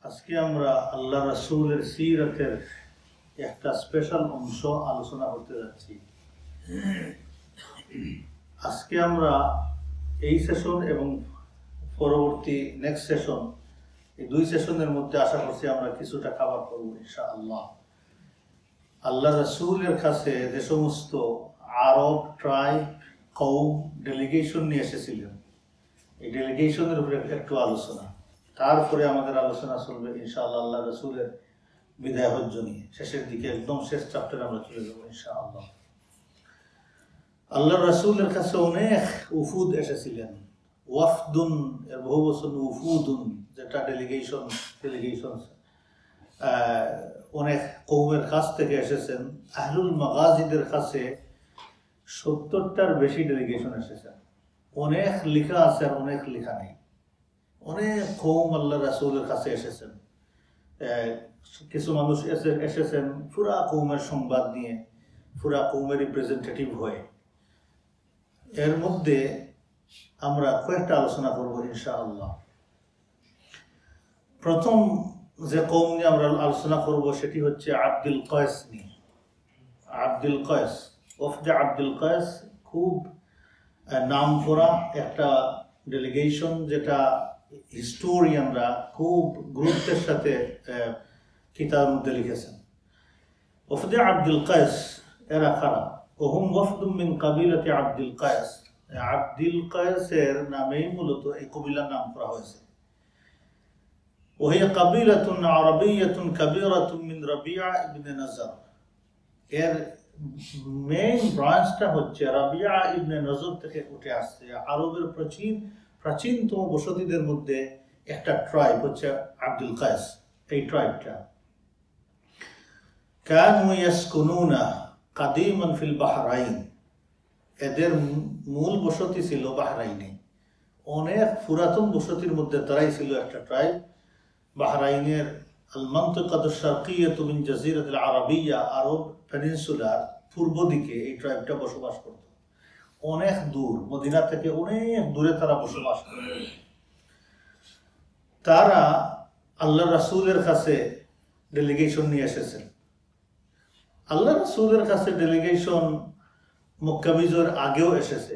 আজকে আমরা আল্লাহ রাসূলের সিরাতের একটা স্পেশাল অংশ আলোচনা করতে যাচ্ছি। আজকে আমরা এই সেশন এবং পরবর্তী নেক্সট সেশন, এই দুই সেশনের মধ্যে আশা করছি আমরা কিছুটা কভার করব ইনশাআল্লাহ। আল্লাহ রাসূলের কাছে যে সমস্ত আরব ট্রাইব কওম ডেলিগেশন নিয়ে এসেছিলেন, এই ডেলিগেশনের উপরে একটু আলোচনা, তারপরে আমাদের আলোচনা চলবে ইনশাআল্লাহ আল্লাহ রাসূলের বিদায় হজ্জ নিয়ে। শেষের দিকে একদম শেষ চ্যাপ্টারে আমরা চলে যাবো ইনশাআল্লাহ। আল্লাহ রাসূলের কাছে অনেক উফুদ এসেছিলেন। ওয়াফদুন এর বহু বচন উফুদুন, যেটা ডেলিগেশন অনেক কওমের কাছ থেকে এসেছেন। আহলুল মাগাজিদের কাছে 70টার বেশি ডেলিগেশন এসেছেন। অনেক লেখা আছে আর অনেক লেখা নেই। অনেক কওম আল্লাহ রাসূলের কাছে এসেছেন। কিছু মানুষ এসেছেন পুরা কওমের সংবাদ নিয়ে, পুরা কওমের রিপ্রেজেন্টেটিভ হয়ে। এর মধ্যে আমরা কয়েকটা আলোচনা করবো ইনশাআল্লাহ। প্রথম যে কওম নিয়ে আমরা আলোচনা করব সেটি হচ্ছে আব্দুল কয়েস নিয়ে। আব্দুল কয়েস, ওফদে আব্দুল কয়েস খুব নাম করা একটা ডেলিগেশন, যেটা হিস্টোরিয়ানরা খুব গুরুত্বের সাথে কিতাবের মধ্যে লিখেছেন। ওফদে আব্দুল কয়েস এরা কারা? ওহুম ওয়াফদুম মিন কাবিলাতি আব্দুল কয়েস। আব্দুল কয়েসের নামেই মূলত এই কবিলার নাম করা হয়েছে। وهي قبيلة عربية كبيرة من ربيعة ابن نزر। এর মেইন ব্রাঞ্চটা হচ্ছে রাবিয়া ইবনে নজর থেকে উঠে আসছে। আরবের প্রাচীনতম বসতিদের মধ্যে একটা ট্রাইব হচ্ছে আব্দুল কয়েস। এই ট্রাইবটা কানু ইয়াসকুনুনা কাদিমান ফিল বাহরাইন। এদের মূল বসতি ছিল বাহরাইনে। অনেক পুরাতন বসতির মধ্যে তারাই ছিল একটা ট্রাইব। বাহরাইনের আল মানতিকাতুশ শারকিয়্যাতু মিন জাজিরাতিল আরাবিয়্যা, আরব পেনিনসুলার পূর্ব দিকে এই ট্রাইবটা বসবাস করত। অনেক দূর, মদিনা থেকে অনেক দূরে তারা বসবাস করত। তারা আল্লাহ রাসূলের কাছে ডেলিগেশন নিয়ে এসেছেন। আল্লাহ রাসূলের কাছে ডেলিগেশন মক্কা বিজয়ের আগেও এসেছে,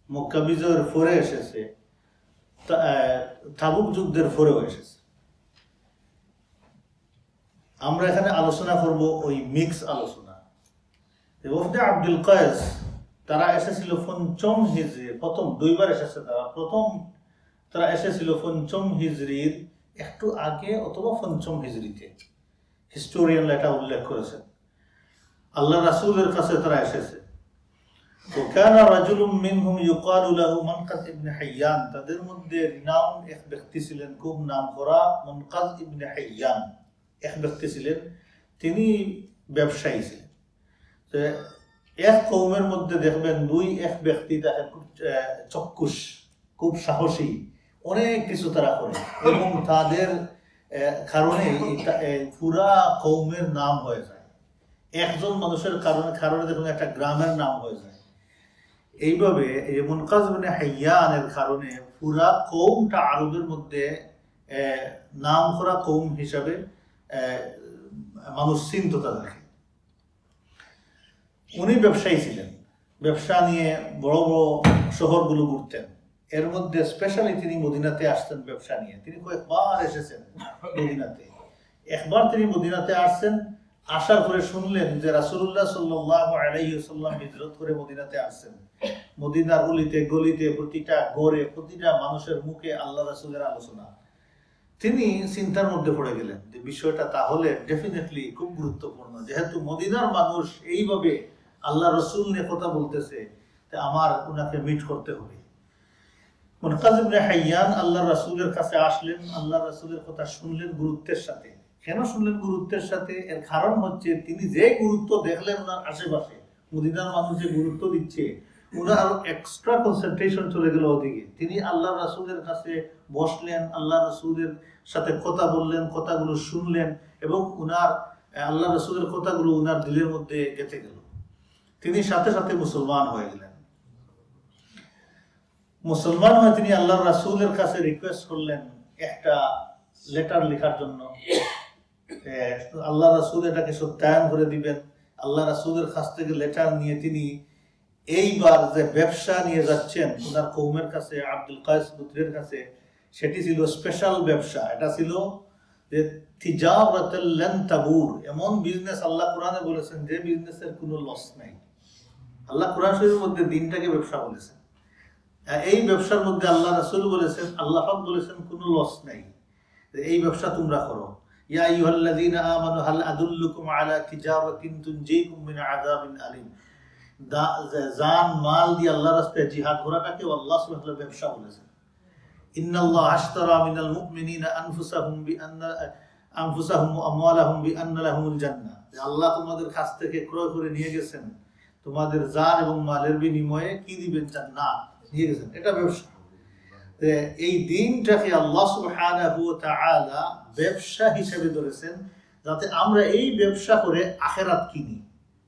মক্কা বিজয়ের পরে এসেছে, তাবুক যুদ্ধের পরেও এসেছে। আমরা এখানে আলোচনা করব ওই মিক্স আলোচনা। ওফদে আব্দুল কয়েস তারা এসেছিল পঞ্চম হিজরি, প্রথম দুইবার এসেছে তারা। প্রথম তারা এসেছিল পঞ্চম হিজরির একটু আগে অথবা পঞ্চম হিজরিতে, হিস্টোরিয়ানরা এটা উল্লেখ করেছেন। আল্লাহ রাসূলের কাছে তারা এসেছে। ওয়াকানা রাজুলুম মিনহুম ইউকালু লাহু মুনকাজ ইবনে হাইয়ান। তাদের মধ্যে রিনাউন্ড এক ব্যক্তি ছিলেন, খুব নামকরা, মুনকাজ ইবনে হাইয়ান এক ব্যক্তি ছিলেন। তিনি ব্যবসায়ী ছিলেন। এক কওমের মধ্যে দেখবেন এক ব্যক্তি তাকে চক্ষুষ, খুব সাহসী, অনেক কিছু তারা করে এবং তাদের কারণে পুরা কওমের নাম হয়ে যায়। একজন মানুষের কারণে দেখুন একটা গ্রামের নাম হয়ে যায়। এইভাবে এই মুনকাজ ইবনে হাইয়ানের কারণে পুরা কওমটা আরবের মধ্যে নাম করা কওম হিসাবে মানুষ চিনত তাদেরকে। উনি ব্যবসায়ী ছিলেন, ব্যবসা নিয়ে বড় বড় শহরগুলো ঘুরতেন। এর মধ্যে স্পেশালি তিনি মদিনাতে আসতেন ব্যবসা নিয়ে। তিনি কয়েকবার এসেছেন মদিনাতে। একবার তিনি মদিনাতে আসছেন, আসার পরে শুনলেন যে রাসূলুল্লাহ সাল্লাল্লাহু আলাইহি ওয়াসাল্লাম হিজরত করে মদিনাতে আসছেন। মদিনার অলিতে গলিতে, প্রতিটা ঘরে, প্রতিটা মানুষের মুখে আল্লাহ রাসূলের আলোচনা। তিনি চিন্তার মধ্যে পড়ে গেলেন যে বিষয়টা তাহলে ডেফিনেটলি খুব গুরুত্বপূর্ণ। যেহেতু মদিনার মানুষ এইভাবে আল্লাহ রাসূল নিয়ে কথা বলতেছে, তা আমার ওনাকে মিট করতে হবে। মুনকাজ ইবনে হাইয়ান আল্লাহ রাসূলের কাছে আসলেন, আল্লাহ রাসূলের কথা শুনলেন গুরুত্বের সাথে। কেন শুনলেন গুরুত্বের সাথে? এর কারণ হচ্ছে তিনি যে গুরুত্ব দেখলেন ওনার আশেপাশে, মদিনার মানুষ যে গুরুত্ব দিচ্ছে, ওনার আরো এক্সট্রা কনসেন্ট্রেশন চলে গেল ওদিকে। তিনি আল্লাহ রাসূলের কাছে বসলেন, আল্লাহ রাসূলের সাথে কথা বললেন, কথাগুলো শুনলেন এবং আল্লাহ রাসূলের কথাগুলো ওনার দিলের মধ্যে গেঁথে গেল। তিনি সাথে সাথে মুসলমান হয়ে গেলেন। মুসলমান হয়ে তিনি আল্লাহ রাসূলের কাছে রিকোয়েস্ট করলেন একটা লেটার লেখার জন্য। আল্লাহ রাসূল এটাকে সত্যায়ন করে দিবেন। আল্লাহ রাসূলের কাছ থেকে লেটার নিয়ে তিনি এইবার যে ব্যবসা নিয়ে যাচ্ছেন ওনার কৌমের কাছে, আব্দুল কায়েস গোত্রের কাছে, সেটি ছিল স্পেশাল ব্যবসা। এটা ছিল যে তিজারাতাল লান তাবুর, এমন বিজনেস আল্লাহ কোরআনে বলেছেন যে বিজনেসের কোনো লস নাই। আল্লাহ কোরআন শরীফের মধ্যে দিনটাকে ব্যবসা বলেছেন। এই ব্যবসার মধ্যে আল্লাহ রাসূল বলেছেন, আল্লাহ পাক বলেছেন কোনো লস নাই, এই ব্যবসা তোমরা করো। ইয়া আইয়ুহাল্লাযীনা আমানু হাল আদুল্লুকুম আলা তিজারাতিন তুনজিকুম মিন আযাবিন আলীম। জান মাল দিয়ে আল্লাহর রাস্তায় জিহাদ করাটাকে আল্লাহ সুবহানাহু ওয়া তাআলা ব্যবসা বলেছেন। ইন্নাল্লাহা আশতারা মিনাল মুমিনিনা আনফুসাহুম ওয়া আমওয়ালাহুম বিআন্না লাহুমুল জান্নাহ। আল্লাহ তোমাদের কাছ থেকে ক্রয় করে নিয়ে গেছেন, তোমাদের জান এবং মালের বিনিময়ে কি দিবেন? জান্নাত নিয়ে গেছেন। এটা ব্যবসা। এই দিনটাকে আল্লাহ সুবহানাহু ওয়া তাআলা ব্যবসা হিসেবে ধরেছেন, যাতে আমরা এই ব্যবসা করে আখিরাত কিনি,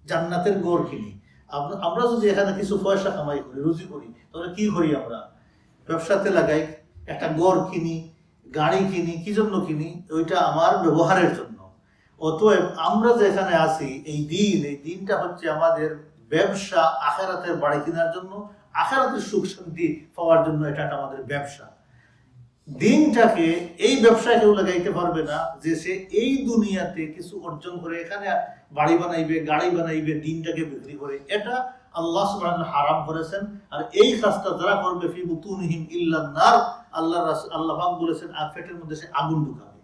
জান্নাতের ঘর কিনি। আমরা যদি এখানে কিছু পয়সা কামাই করি, রুজি করি, তাহলে কি করি? আমরা ব্যবসাতে লাগাই, একটা ঘর কিনি, গাড়ি কিনি। কি জন্য কিনি? ওইটা আমার ব্যবহারের জন্য। অতএব আমরা যেখানে আছি, এই দিনটা হচ্ছে আমাদের ব্যবসা আখিরাতের বাড়ি কেনার জন্য, আখিরাতের সুখ শান্তি পাওয়ার জন্য। এটা আমাদের ব্যবসা। দিনটাকে এই ব্যবসায় কেউ লাগাইতে পারবে না যে সে এই দুনিয়াতে কিছু অর্জন করে এখানে বাড়ি বানাইবে, গাড়ি বানাইবে, দিনটাকে বিক্রি করে। এটা আল্লাহ সুবহানাহু ওয়া তাআলা হারাম করেছেন। আর এই কাজটা যারা করবে ফি বুতুনিহিম ইল্লান নার, আল্লাহ পাক বলেছেন আর পেটের মধ্যে সে আগুন ঢুকাবে।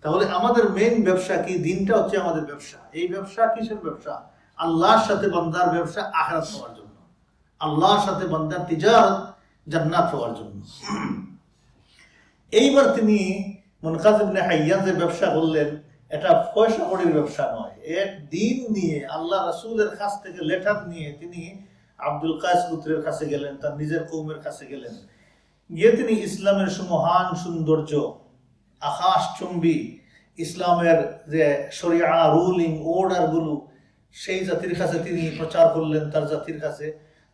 তাহলে আমাদের মেইন ব্যবসা কি? দিনটা হচ্ছে আমাদের ব্যবসা। এই ব্যবসা কিসের ব্যবসা? আল্লাহর সাথে বান্দার ব্যবসা, আখিরাত পাওয়ার জন্য। আল্লাহর সাথে বান্দার তিজারত, জান্নাত পাওয়ার জন্য। এইবার তিনি মুনকাজ ইবনে হাইয়ান যে ব্যবসা করলেন, এটা পয়সা কড়ির ব্যবসা নয়। এক দিন নিয়ে আল্লাহ রাসূলের কাছ থেকে লেটার নিয়ে তিনি আব্দুল কায়েস গোত্রের কাছে গেলেন, তার নিজের কওমের কাছে গেলেন। গিয়ে তিনি ইসলামের সুমহান সৌন্দর্য, আকাশচুম্বী ইসলামের যে শরিয়া রুলিং অর্ডার গুলো, সেই জাতির কাছে তিনি প্রচার করলেন। তার জাতির কাছে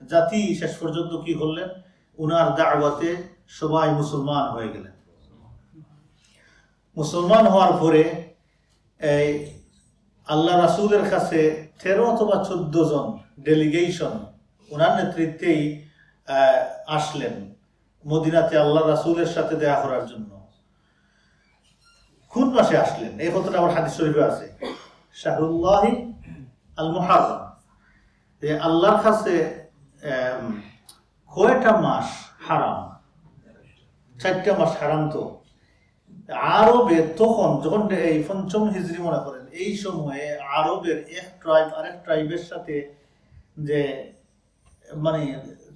জাতি শেষ পর্যন্ত কি করলেন? উনার দাওয়াতে সবাই মুসলমান হয়ে গেলেন। মুসলমান হওয়ার পরে আল্লাহ রাসূলের কাছে 13 অথবা 14 জন ডেলিগেশন ওনার নেতৃত্বেই আসলেন মদিনাতে আল্লাহ রাসূলের সাথে দেখা করার জন্য। কোন মাসে আসলেন? এই কথাটা আমার হাদিস শরীফে আছে, শাহরুল্লাহি আল মুহাররম। আল্লাহর কাছে কয়টা মাস হারাম? 4টা মাস হারাম। তো আরবে তখন যখন এই 5ম হিজরি মনে করেন, এই সময়ে আরবের এক ট্রাইব আরেক ট্রাইবের সাথে যে মানে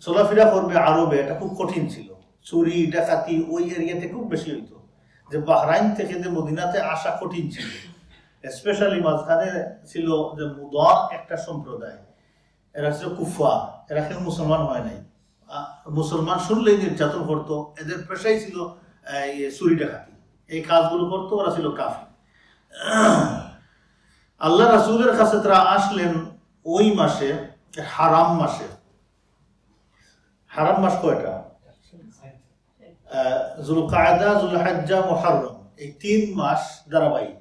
চলাফেরা করবে আরবে, এটা খুব কঠিন ছিল। চুরি ডাকাতি ওই এরিয়াতে খুব বেশি হইতো। যে বাহরাইন থেকে যে মদিনাতে আসা কঠিন ছিল। স্পেশালি মাঝখানে ছিল যে মুদার একটা সম্প্রদায়, এরা ছিল কুফার, এরা কেউ মুসলমান হয় নাই। মুসলমান শুনলেই নির্যাতন করতো। এদের পেশাই ছিল চুরি ডাকাতি, এই কাজগুলো করতো। ওরা ছিল কাফির। আল্লাহ রাসূলের কাছে তারা আসলেন ওই মাসে, হারাম মাসে। হারাম মাস কয়টা? যুলকায়দা, যুলহিজ্জা, মুহররম, এই 3 মাস ধারাবাহিক।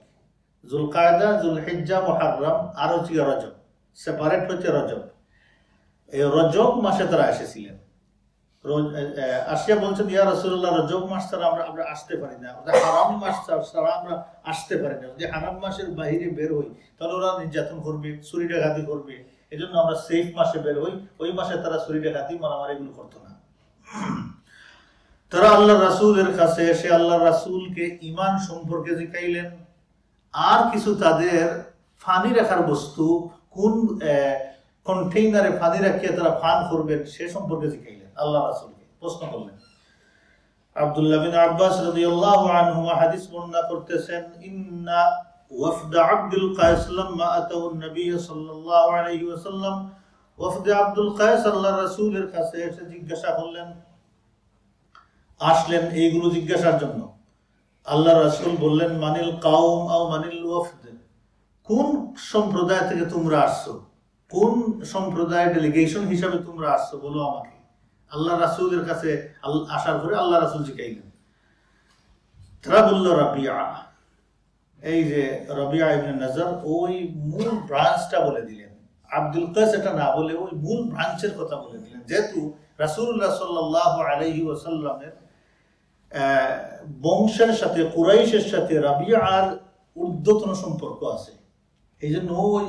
যুলকায়দা, যুলহিজ্জা, মুহররম, আর হচ্ছে রজব। সেপারেট হচ্ছে রজব। এই রজব মাসে তারা এসেছিলেন। আসিয়া বলছেন, ইয়া রাসূলুল্লাহ, রজব মাস ছাড়া আমরা আসতে পারি না, হারাম মাস ছাড়া আমরা আসতে পারি না। যদি হারাম মাসের বাইরে বের হই তাহলে ওরা নির্যাতন করবে, চুরি ডাকাতি করবে। এই জন্য আমরা সেফ মাসে বের হই। ওই মাসে তারা চুরি ডাকাতি মারামারি এগুলো করতো না। তারা আল্লাহ রাসূলের কাছে এসে আল্লাহ রাসূলকে ঈমান সম্পর্কে জিজ্ঞাইলেন, আর কিছু তাদের ফানি রাখার বস্তু কোন কন্টেইনারে ফানি রাখিয়ে তারা ফান করবেন সে সম্পর্কে জিজ্ঞাইলেন। আল্লাহ রাসূলকে প্রশ্ন করলেন। আব্দুল্লাহ বিন আব্বাস রাদিয়াল্লাহু আনহু হাদিস বর্ণনা করতেছেন, ইন্না ওয়াফদ আব্দুল কায়েস লাম্মা আতাউ নবী সাল্লাল্লাহু আলাইহি ওয়াসাল্লাম, ওয়াফদ আব্দুল কায়েস আল্লাহর রাসূলের কাছে এসে জিজ্ঞাসা করলেন, আসলেন এইগুলো জিজ্ঞাসার জন্য। আল্লাহ রাসূল বললেন, মানিল কাওম আও মানিল ওয়াফদ, কোন সম্প্রদায় থেকে তোমরা আসছো, কোন সম্প্রদায় ডেলিগেশন হিসাবে তোমরা আসছো বলো আমাকে। আল্লাহ রাসূলের কাছে আসার পরে আল্লাহ রাসূল জিজ্ঞাইলেন। তারা বলল রাবিয়া, এই যে রাবিয়া ইবনে নাজার, ওই মূল ব্রাঞ্চটা বলে দিলেন। আব্দুল কাস এটা না বলে ওই মূল ব্রাঞ্চের কথা বলে দিলেন, যেহেতু রাসূলুল্লাহ সাল্লাল্লাহু আলাইহি ওয়াসাল্লামের বংশের সাথে, কুরাইশের সাথে রাবিয়ার ঊর্ধ্বতন সম্পর্ক আছে, এই জন্য ওই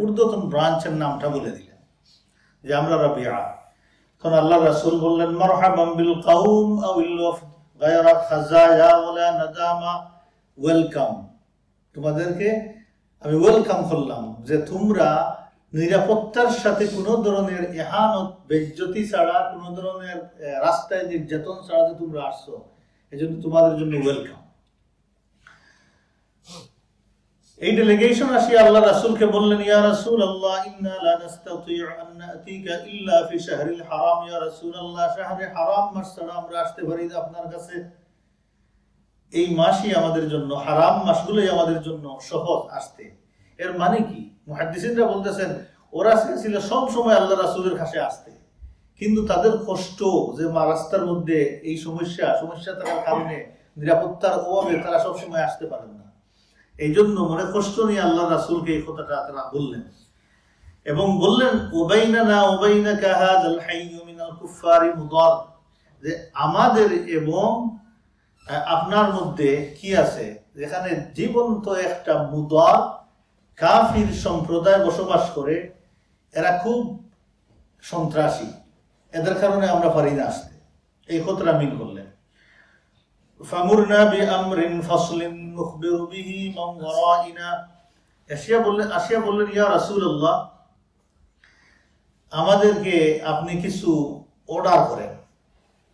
ঊর্ধ্বতন ব্রাঞ্চের নামটা বলে দিলেন যে আমরা রাবিয়া। তখন আল্লাহ রাসূল বললেন, মারহাবান বিল কওম আউল ওয়াফদ গায়রা খাজায়া ওয়ালা নাদামা, ওয়েলকাম, তোমাদেরকে আমি ওয়েলকাম করলাম যে তোমরা নিরাপত্তার সাথে কোনো ধরনের ইহানত, বেজ্জতি ছাড়া, কোনো ধরনের রাস্তায় নির্যাতন ছাড়া যে তোমরা আসছো, এই জন্য তোমাদের জন্য ওয়েলকাম। এই ডেলিগেশন আসি আল্লাহ রাসূলকে বললেন, ইয়া রাসূলুল্লাহ ইন্না লা নাস্তাতিউ আন নাতিকা ইল্লা ফি শাহরিল হারাম, ইয়া রাসূলুল্লাহ শাহরে হারাম মাস ছাড়া আমরা আসতে পারি না আপনার কাছে, এই মাসই আমাদের জন্য, হারাম মাসগুলোই আমাদের জন্য সহজ আসতে। এর মানে কি? মুহাদ্দিসিনরা বলতেছেন ওরা ছিল সব সময় আল্লাহ রাসূলের কাছে আসতে, কিন্তু তাদের কষ্ট যে রাস্তার মধ্যে এই সমস্যা থাকার কারণে, নিরাপত্তার অভাবে তারা সব সময় আসতে পারেন না। এই জন্য মনে কষ্ট নিয়ে আল্লাহ রাসূলকে এই কথাটা তারা বললেন এবং বললেন, উবাইনানা উবাইনাকা হাযাল হাইয়্যু মিনাল কুফফারি মুদার, যে আমাদের এবং আপনার মধ্যে কি আছে, যেখানে জীবন্ত একটা মুদার কাফির সম্প্রদায় বসবাস করে, এরা খুব সন্ত্রাসী, এদের কারণে আমরা পারি না আসতে, এই কথাটা মিন করলেন। ফামুরনা বিআমরিন ফাসলিন নুখবিরু বিহি মান ওয়ারাইনা, আসিয়া বললেন, ইয়া রাসূলুল্লাহ আমাদেরকে আপনি কিছু অর্ডার করেন,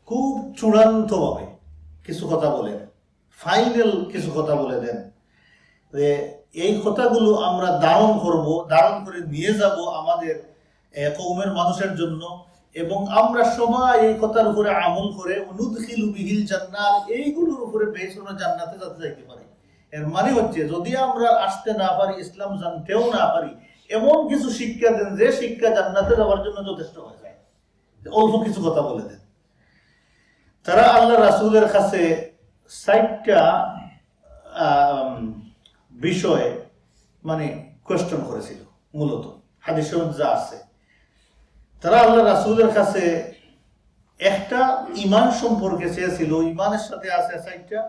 খুব চূড়ান্তভাবে কিছু কথা বলেন, ফাইনাল কিছু কথা বলে দেন, যে এই কথাগুলো আমরা ধারণ করে নিয়ে যাব আমাদের কওমের মানুষের জন্য, এবং আমরা সবাই এই কথার উপরে আমল করে নুদখিলু বিহিল জান্নাত, এইগুলোর উপরে বেশ আমরা জান্নাতে যাইতে পারি। এর মানে হচ্ছে যদি আমরা আসতে না পারি, ইসলাম জানতেও না পারি, এমন কিছু শিক্ষা দেন যে শিক্ষা জান্নাতে যাওয়ার জন্য যথেষ্ট হয়ে যায়, অল্প কিছু কথা বলে দেন। তারা আল্লাহ রাসূলের কাছে ৬০টা বিষয়ে মানে কোয়েশ্চন করেছিল, মূলত হাদিসে যা আছে। তারা আল্লাহ রাসূলের কাছে একটা ঈমান সম্পর্কে চেয়েছিল, ঈমানের সাথে আছে ৬০টা,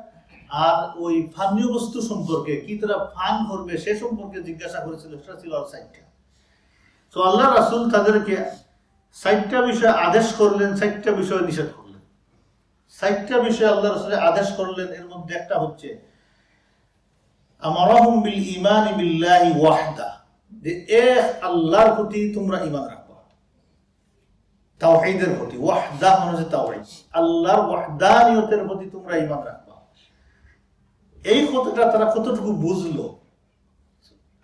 আর ওই পানীয় বস্তু সম্পর্কে কি তারা পান করবে সে সম্পর্কে জিজ্ঞাসা করেছিল, সেটা ছিল ৬০টা। তো আল্লাহ রাসূল তাদেরকে ৬০টা বিষয় আদেশ করলেন, ৬০টা বিষয় নিষেধ করলেন। ৬০টা বিষয় আল্লাহ রাসূল আদেশ করলেন, এর মধ্যে একটা হচ্ছে আমারাহুম বিল ঈমানি বিল্লাহি ওয়াহদা, যে এক আল্লাহর প্রতি তোমরা ঈমান রাখবা, তাওহীদের প্রতি, ওয়াহদা মানে হচ্ছে তাওহীদ, আল্লাহর ওয়াহদানিয়তের প্রতি তোমরা ঈমান রাখবা। এই কথাটা তারা কতটুকু বুঝলো,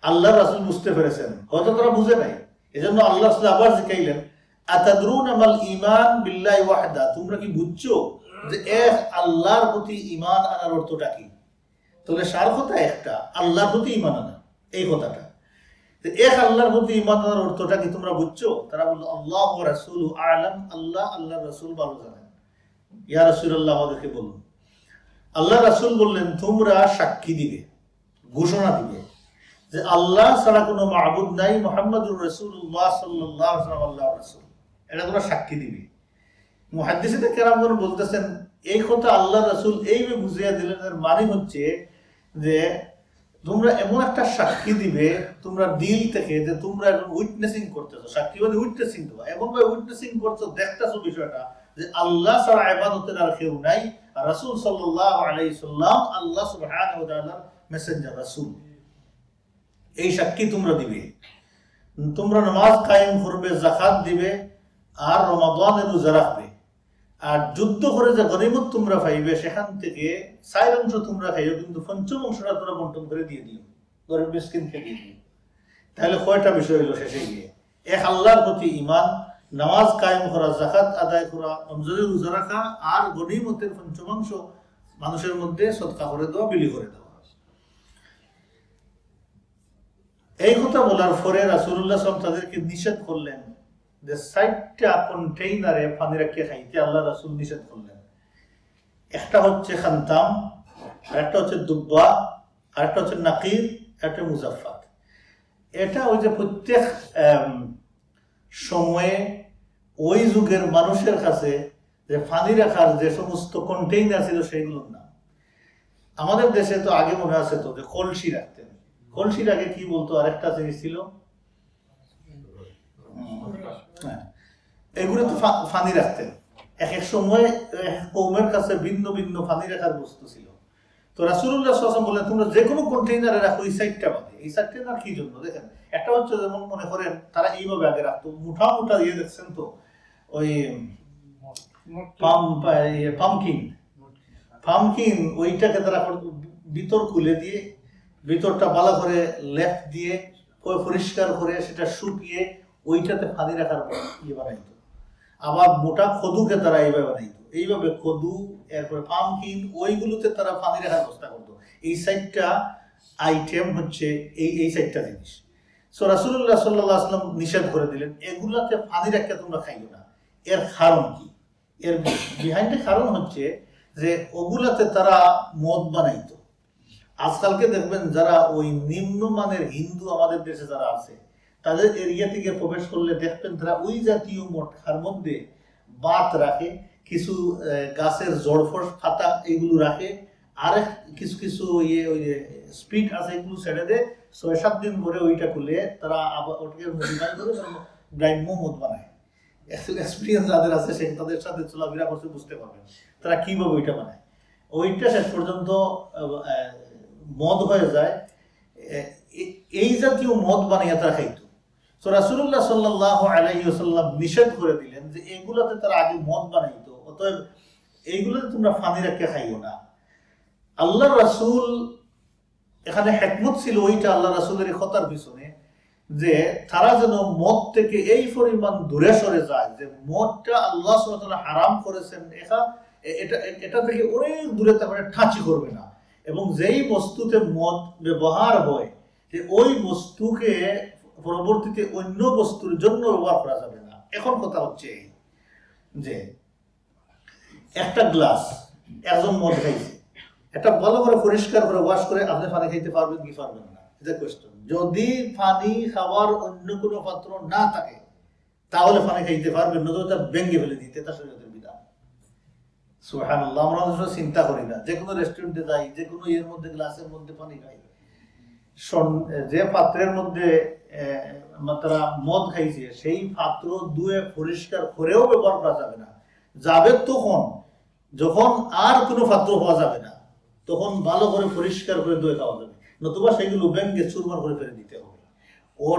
আল্লাহ রাসূল বুঝতে পেরেছেন, হয়তো তারা বুঝে নাই। এজন্য আল্লাহ রাসূল আবার জিজ্ঞাসা, আতাদরুনা মাল ঈমান বিল্লাহি ওয়াহদা, তোমরা কি বুঝছো যে এক আল্লাহর প্রতি ঈমান আনার অর্থটা কি? তাহলে সার কথা একটা, আল্লাহর প্রতি ঈমান আনা, এই কথাটা। এক আল্লাহর প্রতি ঈমান আনার অর্থটা কি তোমরা বুঝছো? তারা বলল, আল্লাহ ওয়া রাসূলু আ'লাম, আল্লাহর রাসূল ভালো জানেন। ইয়া রাসূলুল্লাহ আমাদেরকে বলুন। আল্লাহ রাসূল বললেন, তোমরা সাক্ষী দিবে, ঘোষণা দিবে যে আল্লাহ ছাড়া কোনো মাবুদ নাই, মুহাম্মাদুর রাসূলুল্লাহ সাল্লাল্লাহু আলাইহি ওয়াসাল্লাম আল্লাহর রাসূল, এটা তোমরা সাক্ষী দিবে। মুহাদ্দিসিনে কেরামগণ বলতেছেন এই কথা আল্লাহ রাসূল এইভাবে বুঝিয়ে দিলেন, এর মানে হচ্ছে যে তোমরা এমন একটা সাক্ষী দিবে তোমরা দিল থেকে, যে তোমরা এখন উইটনেসিং করতেছো, সাক্ষী মানে উইটনেসিং দেওয়া, এমন ভাবে উইটনেসিং করছো, দেখতেছো বিষয়টা যে আল্লাহ ছাড়া ইবাদতের আর কেউ নাই, আর রাসূল সাল্লাল্লাহু আলাইহি সাল্লাম আল্লাহ সুবহানাহু ওয়া তাআলার মেসেঞ্জার রাসূল। এই সাক্ষী তোমরা দিবে, তোমরা নামাজ কায়েম করবে, যাকাত দিবে, আর রমাদানের রোজা রাখবে, আর যুদ্ধ করে যে গনিমত তোমরা পাইবে সেখান থেকে ৪ অংশ তোমরা খাইও, কিন্তু ৫ম অংশটা তোমরা বন্টন করে দিয়ে দিও, গরিব মিসকিনকে দিয়ে দিও। তাহলে কয়টা বিষয় হলো শেষে গিয়ে? এক আল্লাহর প্রতি ঈমান, নামাজ কায়েম করা, যাকাত আদায় করা, রমজানের রোজা রাখা, আর গনিমতের ৫ম অংশ মানুষের মধ্যে সদকা করে দেওয়া, বিলি করে দেওয়া। এই কথা বলার পরে রাসূলুল্লাহ সাল্লাল্লাহু আলাইহি ওয়াসাল্লাম তাদেরকে নিষেধ করলেন যে ৬০টা কন্টেইনারে পানি রাখিয়ে খাইতে আল্লাহ রাসূল নিষেধ করলেন। একটা হচ্ছে খান্তাম, আরেকটা হচ্ছে দুব্বা, আরেকটা হচ্ছে নাকির, একটা মুজাফফাত। এটা ওই যে প্রত্যেক সময়ে ওই যুগের মানুষের কাছে যে পানি রাখার যে সমস্ত কন্টেইনার ছিল সেইগুলোর নাম। আমাদের দেশে তো আগে মনে আছে তো যে কলসি রাখতেন, কলসির আগে কি বলতো আরেকটা জিনিস ছিল, এগুলো তো পানি রাখতেন। এক এক সময় কৌমের কাছে ভিন্ন ভিন্ন পানি রাখার বস্তু ছিল। তো রাসূলুল্লাহ সাল্লাল্লাহু আলাইহি ওয়াসাল্লাম বললেন তোমরা যে কোনো কন্টেইনারে রাখো এই সাইডটা বাদে। এই সাইডটা না কি জন্য দেখেন, একটা হচ্ছে যেমন মনে করেন তারা এইভাবে আগে রাখতো, মুঠা মুঠা দিয়ে দেখছেন তো ওই পামকিন ওইটাকে তারা ভিতর খুলে দিয়ে ভিতরটা ভালো করে লেপ দিয়ে পরিষ্কার করে সেটা শুকিয়ে ওইটাতে পানি রাখার ইয়ে বানাইতো। আবার মোটা খদুকে তারা এইভাবে বানাইতো, এইভাবে খদু, এরপরে পামকিন, ওইগুলোতে তারা পানি রাখার ব্যবস্থা করতো। এই সাইডটা আইটেম হচ্ছে এই সাইডটা জিনিস। সো রাসূলুল্লাহ সাল্লাল্লাহু আলাইহি ওয়াসাল্লাম নিষেধ করে দিলেন এগুলাতে পানি রাখতে তোমরা খাইও না। এর কারণ কি? এর বিহাইন্ডে কারণ হচ্ছে যে ওগুলাতে তারা মদ বানাইতো। আজকালকে দেখবেন যারা ওই নিম্নমানের হিন্দু আমাদের দেশে যারা আছে তাদের এরিয়া থেকে প্রবেশ করলে দেখবেন তারা ওই জাতীয় মটকার মধ্যে বাত রাখে, কিছু গাছের জড়ফড় পাতা এগুলো রাখে, আরেক কিছু কিছু ইয়ে ওই স্পিড আছে এগুলো ছেড়ে দেয়। ৬-৭ দিন পরে ওইটা খুলে তারা আবার ওটাকে মডিফাই করে গ্রাম্য মদ বানায়। এক্সপিরিয়েন্স যাদের আছে সে তাদের সাথে চলাফেরা করতে বুঝতে পারবেন তারা কিভাবে ওইটা বানায়। ওইটা শেষ পর্যন্ত মদ হয়ে যায়, এই জাতীয় মদ বানিয়ে তারা খাইতো। তো রাসূলুল্লাহ সাল্লাল্লাহু আলাইহি ওয়াসাল্লাম নিষেধ করে দিলেন যে এগুলাতে তারা আগে মদ বানাইতো, অতএব এইগুলোতে তোমরা পানি রেখে খাইও না। আল্লাহ রাসূল এখানে হিকমত ছিল ওইটা আল্লাহ রাসূলের কথার পিছনে যে তারা যেন মদ থেকে এই পরিমাণ দূরে সরে যায় যে মদটা আল্লাহ সুবহানাহু ওয়া তাআলা হারাম করেছেন, এটা থেকে অনেক দূরে তারপরে ঠাঁচি করবে না। এবং যেই বস্তুতে মদ ব্যবহার হয় যে ওই বস্তুকে পরবর্তীতে অন্য বস্তুর জন্য ব্যবহার করা যাবে না। এখন কথা হচ্ছে যে একটা গ্লাস একজন মদ খাইছে, এটা ভালো করে পরিষ্কার করে ওয়াশ করে আপনি পানি খাইতে পারবেন কি পারবেন না, এটা কোয়েশ্চন। যদি পানি খাওয়ার অন্য কোনো পাত্র না থাকে তাহলে পানি খাইতে পারবেন, নয়তো ভেঙে ফেলে দিতে তার শরীয়তের বিধান। সুবহানাল্লাহ, আমরা অবশ্য চিন্তা করি না, যে কোনো রেস্টুরেন্টে যাই, যে কোনো ইয়ের মধ্যে গ্লাসের মধ্যে পানি খাই, যে পাত্রের মধ্যে তারা মদ খাইছে সেই পাত্র ধুয়ে পরিষ্কার করেও ব্যবহার করা যাবে না। যাবে তখন যখন আর কোনো পাত্র পাওয়া যাবে না, তখন ভালো করে পরিষ্কার করে ধুয়ে খাওয়া যাবে, নতুবা সেগুলো ভেঙে চুরমার করে ফেলে দিতে হবে। ওর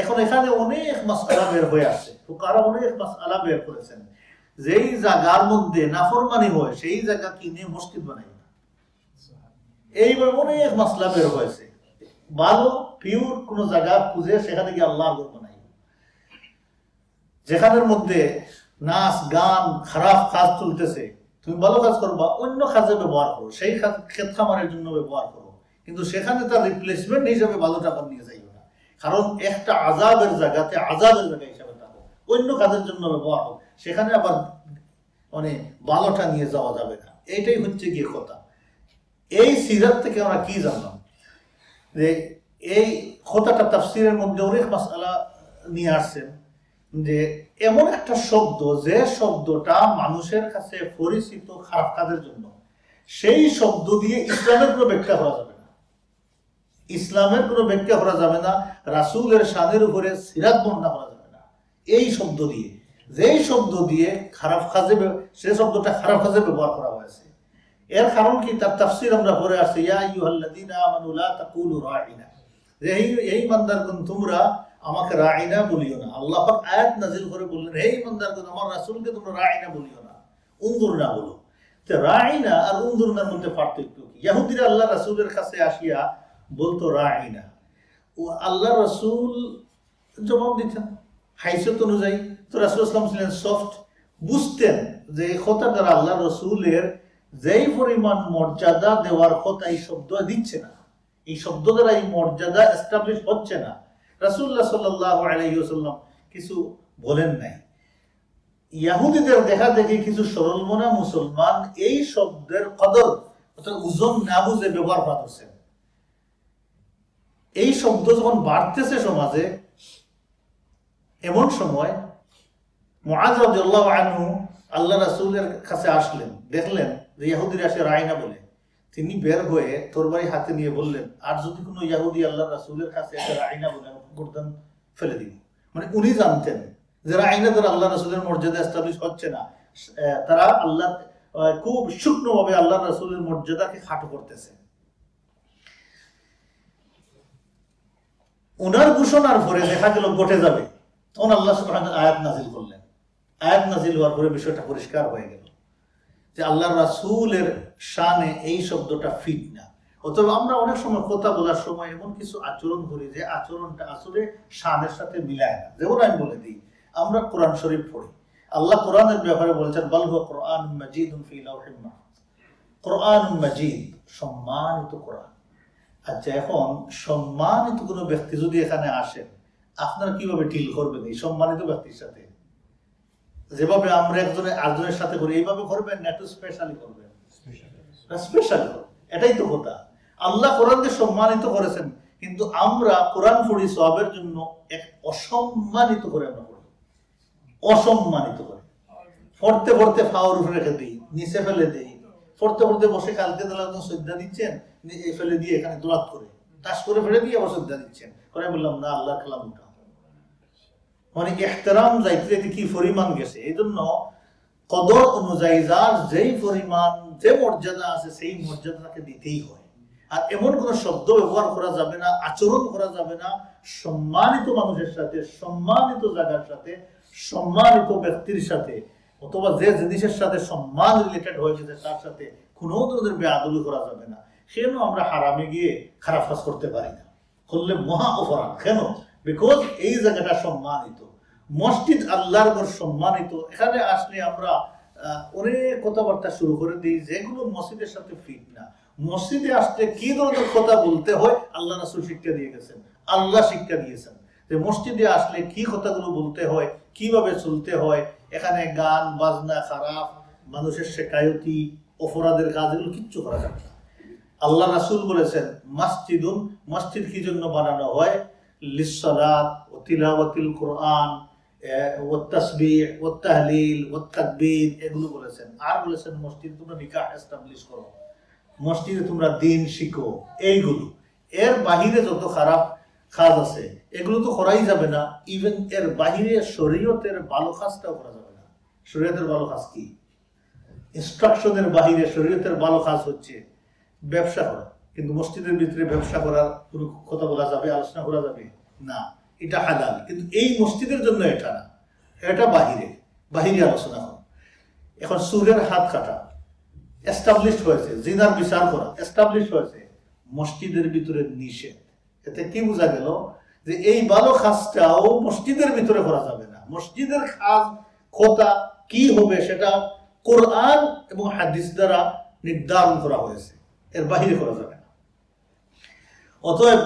এখন এখানে অনেক মাসআলা বের হয়ে আসছে, কারা অনেক মাসআলা বের করেছেন। যেই জায়গার মধ্যে নাফরমানি হয় সেই জায়গা কিনে মসজিদ বানাই না, এইভাবে অনেক মাসলা বের হয়েছে। ভালো পিওর কোন জায়গা খুঁজে সেখানে গিয়ে আল্লাহ বানাই। যেখানের মধ্যে নাচ গান খারাপ কাজ চলতেছে, তুমি ভালো কাজ করবা, অন্য কাজে ব্যবহার করো, সেই ক্ষেত খামারের জন্য ব্যবহার করো, কিন্তু সেখানে তার রিপ্লেসমেন্ট হিসাবে ভালো টাকা নিয়ে যাইও না। কারণ একটা আযাবের জায়গাতে আযাবের জায়গা হিসাবে থাকো, অন্য কাজের জন্য ব্যবহার হোক, সেখানে আবার মানে ভালোটা নিয়ে যাওয়া যাবে না। এইটাই হচ্ছে গিয়ে কথা। এই সিরাত থেকে আমরা কি জানলাম যে এই কথাটা তাফসীরের মধ্যে অনেক মাসআলা নিয়ে আসছেন যে এমন একটা শব্দ যে শব্দটা মানুষের কাছে পরিচিত খারাপ কাজের জন্য, সেই শব্দ দিয়ে ইসলামের কোনো ব্যাখ্যা করা যাবে না। ইসলামের কোনো ব্যাখ্যা করা যাবে না, রাসূলের শানের উপরে সিরাত বর্ণনা করা যাবে না এই শব্দ দিয়ে। যেই শব্দ দিয়ে খারাপ কাজে, সে শব্দটা খারাপ কাজে ব্যবহার করা হয়েছে। এর কারণ কি তার তাফসীর আমরা পড়ে আসছি, ইয়া আইয়ুহাল্লাযীনা আমানু লা তাকুলু রাঈনা, যে এই ইমানদারগণ তোমরা আমাকে রাঈনা বলিও না। আল্লাহ পাক আয়াত নাযিল করে বললেন, হে ইমানদারগণ আমার রাসূলকে তোমরা রাঈনা বলিও না, উনজুরনা বলো। তো রাঈনা আর উনজুরনার মধ্যে পার্থক্য কি? ইহুদিরা আল্লাহ রাসূলের কাছে আসিয়া বলতো রাঈনা, ও আল্লাহ রাসূল জবাব দিতেন হাইসত অনুযায়ী। তো রাসূল সাল্লাল্লাহু আলাইহি ওয়াসাল্লাম ছিলেন সফট, বুঝতেন যে এই কথা দ্বারা আল্লাহ রাসূলের যেই পরিমাণ মর্যাদা দেওয়ার কথা এই শব্দ দিচ্ছে না, এই শব্দ দ্বারা এই মর্যাদা এস্টাবলিশ হচ্ছে না। রাসূলুল্লাহ সাল্লাল্লাহু আলাইহি ওয়াসাল্লাম কিছু বলেন নাই। ইহুদিদের দেখা দেখি কিছু সরলমনা মুসলমান এই শব্দের কদর অর্থাৎ ওজন না বুঝে ব্যবহার করা হচ্ছে। এই শব্দ যখন বাড়তেছে সমাজে, এমন সময় মুআয রাদিয়াল্লাহু আনহু আল্লাহ রাসূলের কাছে আসলেন, দেখলেন যে ইহুদিরা এসে রায়না বলে। তিনি বের হয়ে তরবারি হাতে নিয়ে বললেন, আর যদি কোনো ইহুদি আল্লাহ রাসূলের কাছে এসে রায়না বলে, গর্দান ফেলে দিব। মানে উনি জানতেন যে রায়না দ্বারা আল্লাহ রাসূলের মর্যাদা এস্টাবলিশ হচ্ছে না, তারা আল্লাহ খুব সূক্ষ্মভাবে আল্লাহ রাসূলের মর্যাদাকে খাটো করতেছে। উনার ঘোষণার পরে দেখা গেল ঘটে যাবে, তখন আল্লাহ সুবহানাহু ওয়া তাআলা আয়াত নাযিল করলেন। আয়াত নাযিল হওয়ার পরে বিষয়টা পরিষ্কার হয়ে গেল যে আল্লাহর রাসূলের শানে এই শব্দটা ফিট না। অথবা আমরা অনেক সময় কথা বলার সময় এমন কিছু আচরণ করি যে আচরণটা আসলে শানের সাথে মিলায় না। যেমন আমি বলে দিই, আমরা কোরআন শরীফ পড়ি, আল্লাহ কোরআনের ব্যাপারে বলেছেন বাল হুয়া কুরআনুম মাজিদুন ফি লাওহিম মাহফুজ। কুরআনুম মাজিদ, সম্মানিত কোরআন। আচ্ছা, এখন সম্মানিত কোনো ব্যক্তি যদি এখানে আসেন, আপনারা কিভাবে ডিল করবেন এই সম্মানিত ব্যক্তির সাথে? যেভাবে আমরা একজনের আরেকজনের সাথে করি এইভাবে করবেন না একটু স্পেশালি করবেন? স্পেশালি করবেন, এটাই তো কথা। আল্লাহ কোরআনকে সম্মানিত করেছেন, কিন্তু আমরা কোরআন পড়ি সওয়াবের জন্য এক অসম্মানিত করে আমরা পড়ি, অসম্মানিত করে পড়তে পড়তে ফাওয়ার উপরে রেখে দিই, নিচে ফেলে দিই, পড়তে পড়তে বসে কালকে তালা শ্রদ্ধা দিচ্ছেন, ফেলে দিয়ে এখানে দোলাত করে তাস করে ফেলে দিয়ে আবার শ্রদ্ধা দিচ্ছেন। করে বললাম না, আল্লাহ কালাম ওটা মানে ইহতেরাম যাইতে যাইতে কি পরিমাণ গেছে। এই জন্য কদর অনুযায়ী যার যেই পরিমাণ যে মর্যাদা আছে সেই মর্যাদাকে দিতেই হয়। আর এমন কোন শব্দ ব্যবহার করা যাবে না, আচরণ করা যাবে না সম্মানিত মানুষের সাথে, সম্মানিত জায়গার সাথে, সম্মানিত ব্যক্তির সাথে, অথবা যে জিনিসের সাথে সম্মান রিলেটেড হয়ে গেছে তার সাথে কোনো ধরনের বেআদবি করা যাবে না। সেজন্য আমরা হারামে গিয়ে খারাপ কাজ করতে পারি না, করলে মহা অপরাধ। কেন? বিকজ এই জায়গাটা সম্মানিত, মসজিদ আল্লাহর ঘর সম্মানিত। এখানে আসলে আমরা অনেক কথাবার্তা শুরু করে দিই যেগুলো মসজিদের সাথে ফিট না। মসজিদে আসলে কি ধরনের কথা বলতে হয় আল্লাহ রাসূল শিক্ষা দিয়ে গেছেন, আল্লাহ শিক্ষা দিয়েছেন যে মসজিদে আসলে কি কথাগুলো বলতে হয়, কিভাবে চলতে হয়। এখানে গান বাজনা, খারাপ মানুষের শেখায়তি, অপরাধের কাজ, এগুলো কিচ্ছু করা যাবে না। আল্লাহ রাসূল বলেছেন মসজিদুন, মসজিদ কি জন্য বানানো হয়? লিসসালাত ওয়া তিলাওয়াতিল কুরআন ওয়া তাসবিহ ওয়া তাহলিল ওয়া তাকবীর, এগুলো বলেছেন। আর বলেছেন মসজিদে তোমরা নিকাহ এস্টাবলিশ করো, মসজিদে তোমরা দ্বীন শিখো। এইগুলো, এর বাহিরে যত খারাপ কাজ আছে এগুলো তো করাই যাবে না। ইভেন এর বাহিরে শরীয়তের ভালো কাজটাও করা যাবে না। শরীয়তের ভালো কাজ কি? ইনস্ট্রাকশনের বাহিরে শরীয়তের ভালো কাজ হচ্ছে ব্যবসা করা। কিন্তু মসজিদের ভিতরে ব্যবসা করার কোনো কথা বলা যাবে, আলোচনা করা যাবে না, এটা হালাল। কিন্তু এই মসজিদের জন্য এটা না, এটা বাহিরে, বাহিরে আলোচনা হয়। এখন সুরের হাত কাটা এস্টাবলিশ হয়েছে, জিনার বিচার করা এস্টাবলিশ হয়েছে, মসজিদের ভিতরে নিষেধ। এতে কি বোঝা গেল? যে এই ভালো কাজটাও মসজিদের ভিতরে করা যাবে না। মসজিদের কাজ কথা কি হবে সেটা কোরআন এবং হাদিস দ্বারা নির্ধারণ করা হয়েছে, এর বাহিরে করা যাবে না। অতএব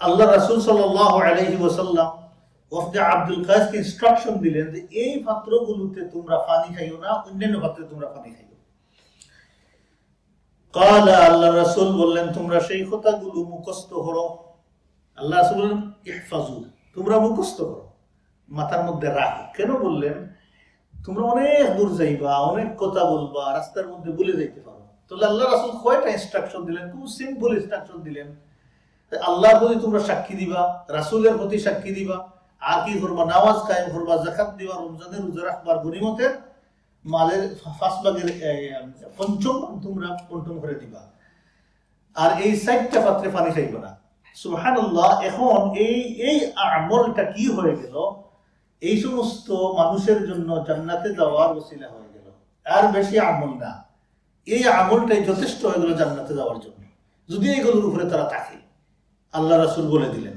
আল্লাহ রাসূল সাল্লাল্লাহু আলাইহি ওয়াসাল্লাম ওয়াফদে আব্দুল কায়েসকে ইনস্ট্রাকশন দিলেন যে এই পাত্রগুলোতে তোমরা পানি খাইও না, অন্যান্য পাত্রে তোমরা পানি খাইও। কালা, আল্লাহ রাসূল বললেন তোমরা সেই কথাগুলো মুখস্থ করো। আল্লাহ রাসূল বললেন ইহফাজু, তোমরা মুখস্থ করো, মাথার মধ্যে রাখো। কেন বললেন? তোমরা অনেক দূর যাইবা, অনেক কথা বলবা, রাস্তার মধ্যে ভুলে যাইতে পারো। তাহলে আল্লাহ রাসূল কয়টা ইনস্ট্রাকশন দিলেন? খুব সিম্পল ইনস্ট্রাকশন দিলেন। আল্লাহর প্রতি তোমরা সাক্ষী দিবা, রাসূলের প্রতি সাক্ষী দিবা, আর কি করবা? নামাজ কায়েম করবা, যাকাত দিবা, রমজানের রোজা রাখবা, গনিমতের মালের 5 ভাগের 5ম ভাগ তোমরা বন্টন করে দিবা, আর এই 4টা পাত্রে পানি খাইবা না। সুবহানাল্লাহ। এখন এই আমলটা কি হয়ে গেল? এই সমস্ত মানুষের জন্য জান্নাতে যাওয়ার ওসিলা হয়ে গেল। আর বেশি আমল না, এই আমলটাই যথেষ্ট হয়ে গেল জান্নাতে যাওয়ার জন্য, যদি এইগুলোর উপরে তারা থাকে। আল্লাহ রাসূল বলে দিলেন,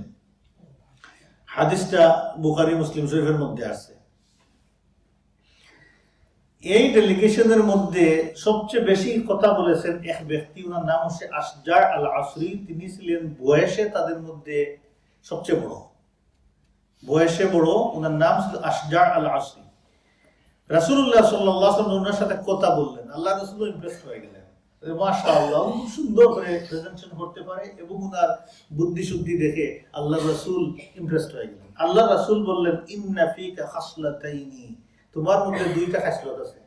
হাদিসটা বুখারী মুসলিম শরীফের মধ্যে আছে। এই ডেলিগেশনের মধ্যে সবচেয়ে বেশি কথা বলেছেন এক ব্যক্তি, ওনার নাম হচ্ছে আশজা আল আসরি। তিনি ছিলেন বয়সে তাদের মধ্যে সবচেয়ে বড়, বয়সে বড়। ওনার নাম ছিল আশজা আল আসরি। রাসূলুল্লাহ সাল্লাল্লাহু আলাইহি ওয়াসাল্লাম ওনার সাথে কথা বললেন, আল্লাহ রাসূল ইমপ্রেস হয়ে গেলেন। মাশাআল্লাহ খুব সুন্দর করে প্রেজেন্টেশন করতে পারে এবং ওনার বুদ্ধি শুদ্ধি দেখে আল্লাহ রাসূল ইমপ্রেসড হয়ে গেলেন। আল্লাহ রাসূল বললেন ইন্না ফিকা খাসলাতাইনি, তোমার মধ্যে দুইটা খাসলত আছে।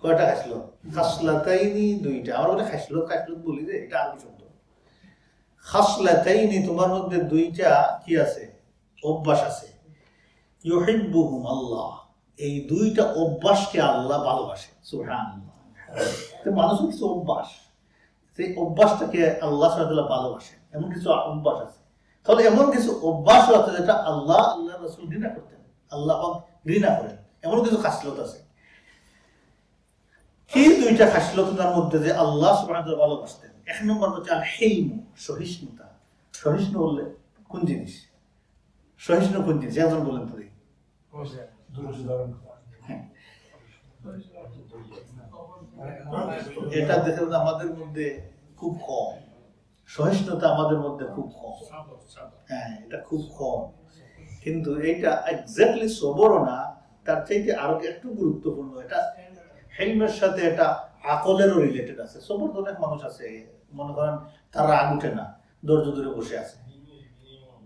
কয়টা খাসলত? খাসলাতাইনি, দুইটা। আমরা বলি খাসলত খাসলত বলি যে এটা আরবি শব্দ। খাসলাতাইনি, তোমার মধ্যে দুইটা কি আছে? অভ্যাস আছে। ইউহিব্বুহুম আল্লাহ, এই দুইটা অভ্যাসকে আল্লাহ ভালোবাসে। সুবহানাল্লাহ। তো মানুষের কিছু অভ্যাস, সেই অভ্যাসটাকে আল্লাহ সুবহানাহু ওয়া তাআলা ভালোবাসেন, এমন কিছু অভ্যাস আছে। তাহলে এমন কিছু অভ্যাস আছে যেটা আল্লাহ রাসূল ঘৃণা করতেন, আল্লাহ ঘৃণা করেন, এমন কিছু খাসলত আছে। কি দুইটা খাসলত তার মধ্যে যে আল্লাহ সুবহানাহু ওয়া তাআলা ভালোবাসতেন? এক নম্বর হচ্ছে আল হিলম, সহিষ্ণুতা। সহিষ্ণু বললে কোন জিনিস? সহিষ্ণু কোন জিনিস? একজন বলেন তো। এটা দেখেন আমাদের মধ্যে খুব কম, সহিষ্ণুতা আমাদের মধ্যে খুব কম। হ্যাঁ, এটা খুব কম। কিন্তু এইটা এক্স্যাক্টলি সবরও না, তার চাইতে আরো একটু গুরুত্বপূর্ণ। এটা হেলমের সাথে এটা আকলেরও রিলেটেড আছে। সবর তো অনেক মানুষ আছে, মনে করেন তারা রাগ উঠে না, ধৈর্য ধরে বসে আছে,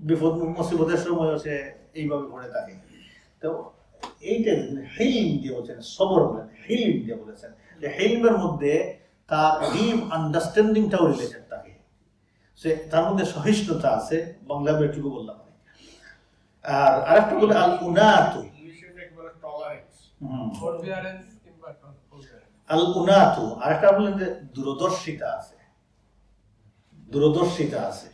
বিপদ মুসিবতের সময় সে এইভাবে পড়ে থাকে। তো এইটা হিলম দিয়ে বলছেন, সবর বলেন, হিলম দিয়ে বলেছেন যে হিলমের মধ্যে তার ডিপ আন্ডারস্ট্যান্ডিংটাও রিলেটেড থাকে, সে তার মধ্যে সহিষ্ণুতা আছে। বাংলা বেটুকু বললাম। আর আরেকটা বলে আল উনাতু, আল উনাতু। আরেকটা বলেন যে দূরদর্শিতা আছে, দূরদর্শিতা আছে।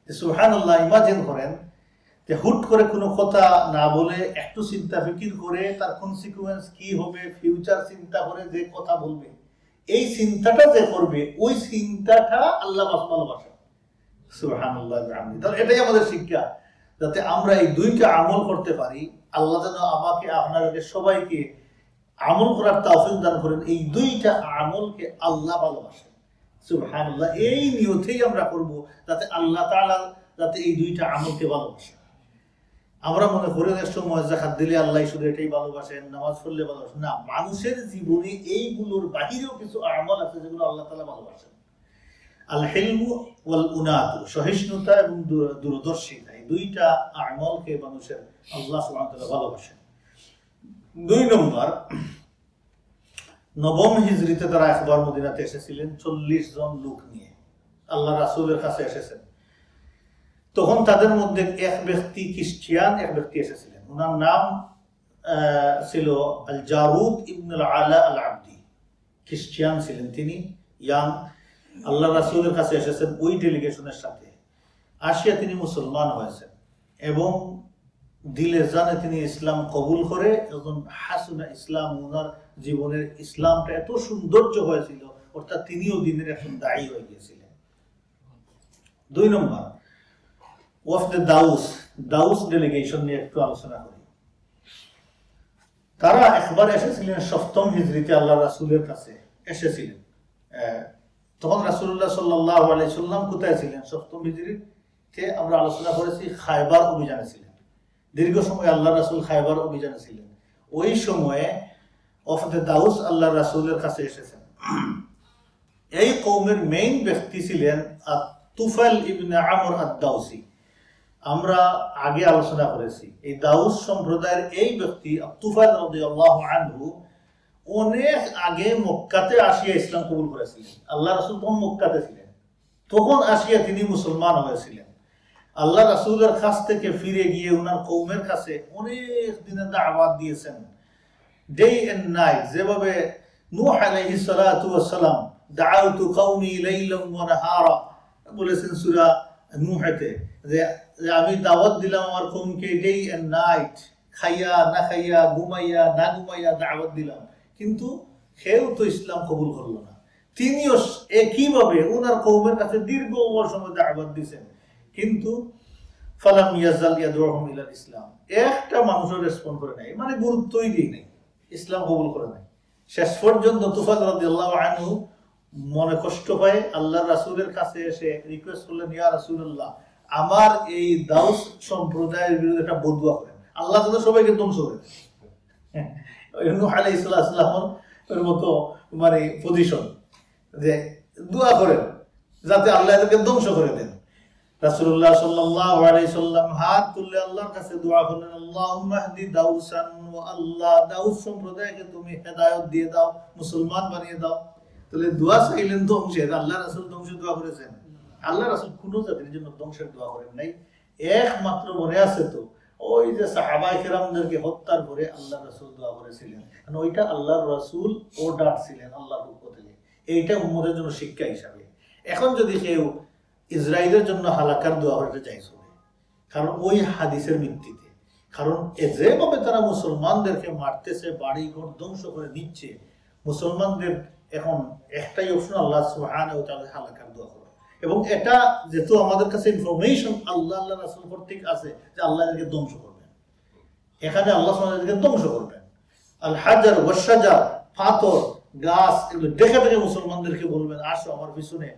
সুবহানাল্লাহ, ইমাজিন করেন যে হুট করে কোনো কথা না বলে একটু চিন্তা ফিকির করে তার কনসিকুয়েন্স কি হবে, ফিউচার চিন্তা করে যে কথা বলবে, এই চিন্তাটা যে করবে, ওই চিন্তাটা আল্লাহ ভালোবাসেন। সুবহানাল্লাহ। তাহলে এটাই আমাদের শিক্ষা, যাতে আমরা এই দুইটা আমল করতে পারি। আল্লাহ যেন আমাকে আপনাদেরকে সবাইকে আমল করার তৌফিক দান করেন। এই দুইটা আমলকে আল্লাহ ভালোবাসেন। সুবহানাল্লাহ। এই নিয়তেই আমরা করব যাতে আল্লাহ তাআলা যাতে এই দুইটা আমলকে ভালোবাসেন। আমরা মনে করি সময় যাকাত দিলে আল্লাহ শুধু এটাই ভালোবাসেন, নামাজ পড়লে ভালোবাসেন। না, মানুষের জীবনে এইগুলোর বাহিরেও কিছু আমল আছে যেগুলো আল্লাহ তাআলা ভালোবাসেন। আল হিলমু ওয়াল উনাতু, সহিষ্ণুতা এবং দূরদর্শিতা, এই দুইটা আমলকে মানুষের আল্লাহ সুবহানাহু ওয়া তাআলা ভালোবাসেন। দুই নম্বর, নবম হিজরিতে তারা একবার মদিনাতে এসেছিলেন 40 জন লোক নিয়ে, আল্লাহ রাসূলের কাছে এসেছেন। তখন তাদের মধ্যে এক ব্যক্তি খ্রিস্টান, এক ব্যক্তি এসেছিলেন। ওনার নাম ছিল আল জারুদ ইবনে আল আলা আল আবদি। খ্রিস্টান ছিলেন তিনি, ইয়াং। আল্লাহ রাসূলের কাছে এসেছেন ওই ডেলিগেশনের সাথে। আসিয়া তিনি মুসলমান হয়েছেন এবং দিলে জানে তিনি ইসলাম কবুল করে। এখন হাসুনা ইসলাম, ওনার জীবনের ইসলামটা এত সৌন্দর্য হয়েছিল, অর্থাৎ তিনিও দিনের একজন দায়ী হয়ে গিয়েছিলেন। দুই নম্বর, ওয়াফদে দাউস, দাউস ডেলিগেশন নিয়ে একটু আলোচনা করি। তারা একবার এসেছিলেন 7ম হিজরিতে, আল্লাহ রাসূলের কাছে এসেছিলেন। তখন রাসূলুল্লাহ সাল্লাল্লাহু আলাইহি সাল্লাম কোথায় ছিলেন? 7ম হিজরিতে আমরা আলোচনা করেছি খায়বার অভিযানে ছিলেন। দীর্ঘ সময় আল্লাহ রাসূল খায়বার অভিযানে ছিলেন। ওই সময়ে ওয়াফদে দাউস আল্লাহ রাসূলের কাছে এসেছেন। এই কওমের মেইন ব্যক্তি ছিলেন তুফাইল ইবনে আমর আদ-দাউসি। আমরা আগে আলোচনা করেছি এই দাউস সম্প্রদায়ের এই ব্যক্তি তুফাইল রাদিয়াল্লাহু আনহু অনেক আগে মক্কাতে আসিয়া ইসলাম কবুল করেছিলেন। আল্লাহ রাসূল তখন মক্কাতে ছিলেন, তখন আসিয়া তিনি মুসলমান হয়েছিলেন। আল্লাহ রাসূলের কাছ থেকে ফিরে গিয়ে ওনার কওমের কাছে অনেক দিনের দাওয়াত দিয়েছেন, ডে এন্ড নাইট। যেভাবে নূহ আলাইহিস সালাতু ওয়াস সালাম দাআউতু কওমি লাইলাম ওয়া নাহারা বলেছেন সূরা নূহতে, যে আমি দাওয়াত দিলাম আমার কওমকে ডে এন্ড নাইট, খাইয়া না খাইয়া, ঘুমাইয়া না ঘুমাইয়া দাওয়াত দিলাম, কিন্তু কেউ তো ইসলাম কবুল করলো না। তিনিও একইভাবে ওনার কওমের কাছে দীর্ঘ সময় দাওয়াত দিয়েছেন, কিন্তু ফালাম ইয়াজাল ইয়াদউহুম ইলাল ইসলাম, একটা মানুষও রেসপন্ড করে নাই, মানে গুরুত্বই দেয় নাই, ইসলাম কবুল করে নাই। শেষ পর্যন্ত তুফাইল রাদিয়াল্লাহু আনহু মনে কষ্ট পায় আল্লাহর রাসূলের কাছে এসে রিকোয়েস্ট করলেন, ইয়া রাসূলুল্লাহ, আমার এই দাউস সম্প্রদায়ের বিরুদ্ধে একটা বদুয়া করেন, আল্লাহ যেন সবাইকে ধ্বংস করে দেন। নূহ আলাইহিস সালামের মতো মানে পজিশন। যে দোয়া করেন যাতে আল্লাহ এদেরকে ধ্বংস করে দেন। রাসূলুল্লাহ সাল্লাল্লাহু আলাইহি সাল্লাম হাত তুলে আল্লাহর কাছে দোয়া করলেন, আল্লাহুম্মা হদি দাউসান, ওয়া আল্লাহ দাউস সম্প্রদায়কে তুমি হেদায়েত দিয়ে দাও, মুসলমান বানিয়ে দাও। তাহলে দোয়া চাইলেন ধ্বংসের, আল্লাহ রাসূল ধ্বংসের দোয়া করেছেন? আল্লাহ রাসূল কোন জাতির জন্য ধ্বংসের দোয়া করেন নাই। একমাত্র মনে আছে তো ওই যে সাহাবায়ে কেরামদেরকে হত্যার পরে আল্লাহ রাসূল দোয়া করেছিলেন, কারণ ওইটা আল্লাহর রাসূল অর্ডার ছিলেন আল্লাহর পক্ষ থেকে। এইটা উম্মতের জন্য শিক্ষা হিসাবে। এখন যদি কেউ ইসরায়েলের জন্য হালাকার দোয়া করতে চাইছে, কারণ ওই হাদিসের ভিত্তিতে, কারণ যেভাবে তারা মুসলমানদেরকে মারতেছে, বাড়ি ঘর ধ্বংস করে দিচ্ছে, মুসলমানদের এখন একটাই অপশন, আল্লাহ সুবহানাহু ওয়া তাআলা হালাকার দোয়া করা। এবং এটা যেহেতু আমাদের কাছে ইনফরমেশন আল্লাহ রাসূল কর্তৃক আছে যে আল্লাহ এদেরকে ধ্বংস করবেন, এখানে আল্লাহ সুবহানাহু ওয়া তাআলা এদেরকে ধ্বংস করবেন। আল হাজার ওয়াস শাজার, পাথর গাছ এগুলো দেখে দেখে মুসলমানদেরকে বলবেন, আসো আমার পিছনে,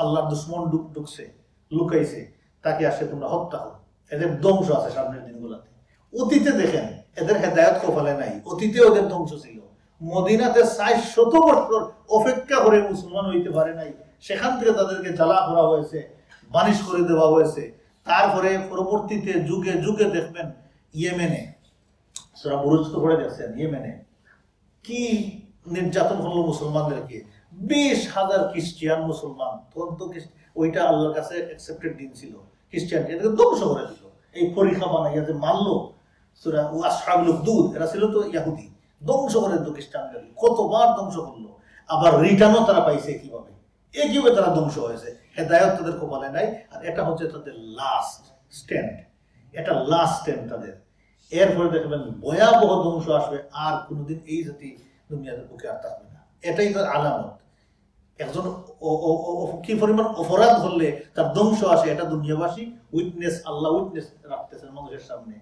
আল্লাহর দুশমন ঢুকছে, লুকাইছে, তাকে আসে তোমরা হত্যা করো। এদের ধ্বংস আছে সামনের দিনগুলোতে। অতীতে দেখেন এদের হেদায়েত কপালে নাই, অতীতে ওদের ধ্বংস ছিল। মদিনাতে ৬০০ বছর অপেক্ষা করে মুসলমান হইতে পারে নাই, সেখান থেকে তাদেরকে জ্বালা করা হয়েছে, বানিশ করে দেওয়া হয়েছে। তারপরে পরবর্তীতে যুগে যুগে দেখবেন ইয়েমেনে, সূরা বুরুজ তো পড়ে যাচ্ছেন, ইয়েমেনে কি নির্যাতন হলো মুসলমানদেরকে। ২০,০০০ খ্রিস্টিয়ান মুসলমান, ওইটা আল্লাহর কাছে অ্যাকসেপ্টেড দিন ছিল, খ্রিস্টিয়ান এদেরকে ধ্বংস করে দিল। এই পরীক্ষা বানাইয়া যে মারলো সূরা আসহাবুল উখদুদ, এরা ছিল তো ইহুদি, ধ্বংস করে দিল খ্রিস্টানদের, কতবার ধ্বংস করলো। আবার রিটার্নও তারা পাইছে কিভাবে, একইভাবে তারা ধ্বংস হয়েছে। হেদায়েত তাদের কপালে নাই। আর এটা হচ্ছে তাদের লাস্ট স্ট্যান্ড, এটা লাস্ট স্ট্যান্ড তাদের। এরপরে দেখবেন ভয়াবহ ধ্বংস আসবে, আর কোনোদিন এই জাতি দুনিয়াতে বুকে আর থাকবে না। এটাই তার আলামত। একজন কি পরিমাণ অপরাধ করলে তার ধ্বংস আসে, এটা দুনিয়াবাসী উইটনেস, আল্লাহ উইটনেস রাখতেছেন মানুষের সামনে।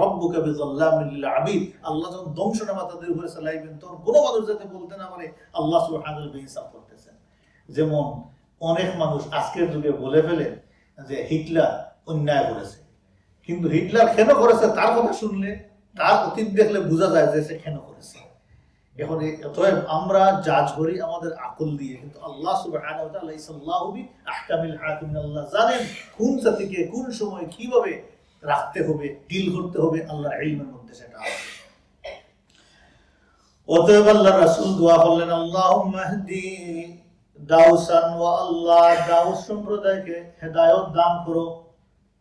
রাব্বুকা বিযাল্লামিল লিল আবিদ, আল্লাহ যখন ধ্বংসনামা তাদের উপরে চালাইবেন, তখন কোনো মানুষ যাতে বলতে না পারে আল্লাহ সুবহানাহু ওয়া তাআলা ইনসাফ করতেছেন। যেমন অনেক মানুষ আজকের যুগে বলে ফেলেন যে হিটলার অন্যায় করেছে, কিন্তু হিটলার কেন করেছে তার কথা শুনলে, তার অতীত দেখলে বোঝা যায় যে সে কেন করেছে। এখন অতএব আমরা জাজ করি আমাদের আকল দিয়ে, কিন্তু আল্লাহ সুবহানাহু ওয়া তাআলা ইসাল্লাহু বি আহকামিল হাকিমিন, আল্লাহ জানেন কোন জাতিকে কোন সময় কিভাবে রাখতে হবে, ডিল করতে হবে, আল্লাহর ইলমের মধ্যে সেটা আছে। অতএব আল্লাহর রাসূল দোয়া করলেন, আল্লাহুম্মা হদি দাউসান, ওয়া আল্লাহ দাউস সম্প্রদায়কে হেদায়েত দান করো।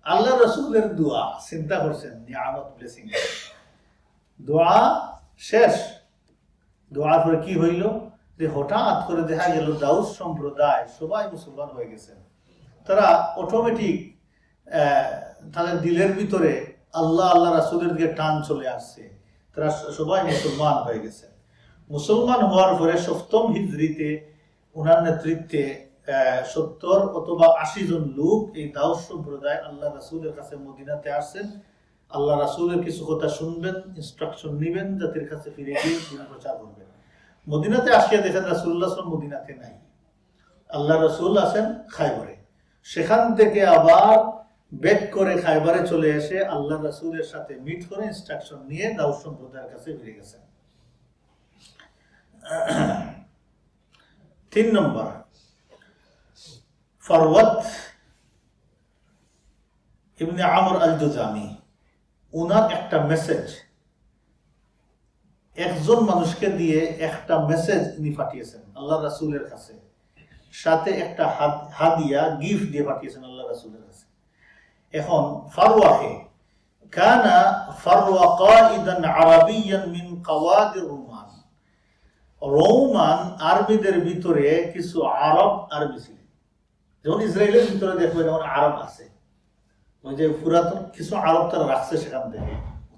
আল্লাহর রাসূলের দোয়া, চিন্তা করছেন, নিয়ামত ব্লেসিং, দোয়া শেষ। দোয়ার পরে কি হইল, যে হঠাৎ করে দেখা গেল দাউস সম্প্রদায় সবাই মুসলমান হয়ে গেছেন। তারা অটোমেটিক তাদের দিলের ভিতরে আল্লাহ আল্লাহ রাসূলের দিকে টান চলে আসছে, তারা সবাই মুসলমান হয়ে গেছে। মুসলমান হওয়ার পরে ৭ম হিজরিতে ওনার নেতৃত্বে ৭০ অথবা ৮০ জন লোক এই দাউস সম্প্রদায় আল্লাহ রাসূলের কাছে মদিনাতে আসছেন। আল্লাহ রাসূলের কিছু কথা শুনবেন, ইনস্ট্রাকশন নিবেন, জাতির কাছে ফিরে গিয়ে দিন প্রচার করবেন। মদিনাতে আসিয়া দেখেন রাসূলুল্লাহ সাল্লাল্লাহু আলাইহি ওয়াসাল্লাম মদিনাতে নাই, আল্লাহ রাসূল আছেন খায়বরে। সেখান থেকে আবার ব্যাক করে খায়বরে চলে এসে আল্লাহ রাসূলের সাথে মিট করে ইনস্ট্রাকশন নিয়ে দাউস সম্প্রদায়ের কাছে ফিরে গেছেন। ৩ নম্বর, ফারওয়াত ইবনে আমর আল জুজামি, ওনার একটা মেসেজ, একজন মানুষকে দিয়ে একটা মেসেজ উনি পাঠিয়েছেন আল্লাহ রাসূলের কাছে, সাথে একটা হাদিয়া গিফট দিয়ে পাঠিয়েছেন আল্লাহ রাসূলের কাছে। এখন ফারওয়াহে কানা ফারওয়া কাইদান আরাবিয়ান মিন কাওয়াদির রোমান, রোমান আরবিদের ভিতরে কিছু আরব আরবি ছিলেন। যেমন ইসরায়েলের ভিতরে দেখবেন যেমন আরব আছে, ওই যে পুরাতন কিছু আরব তারা রাখছে সেখান থেকে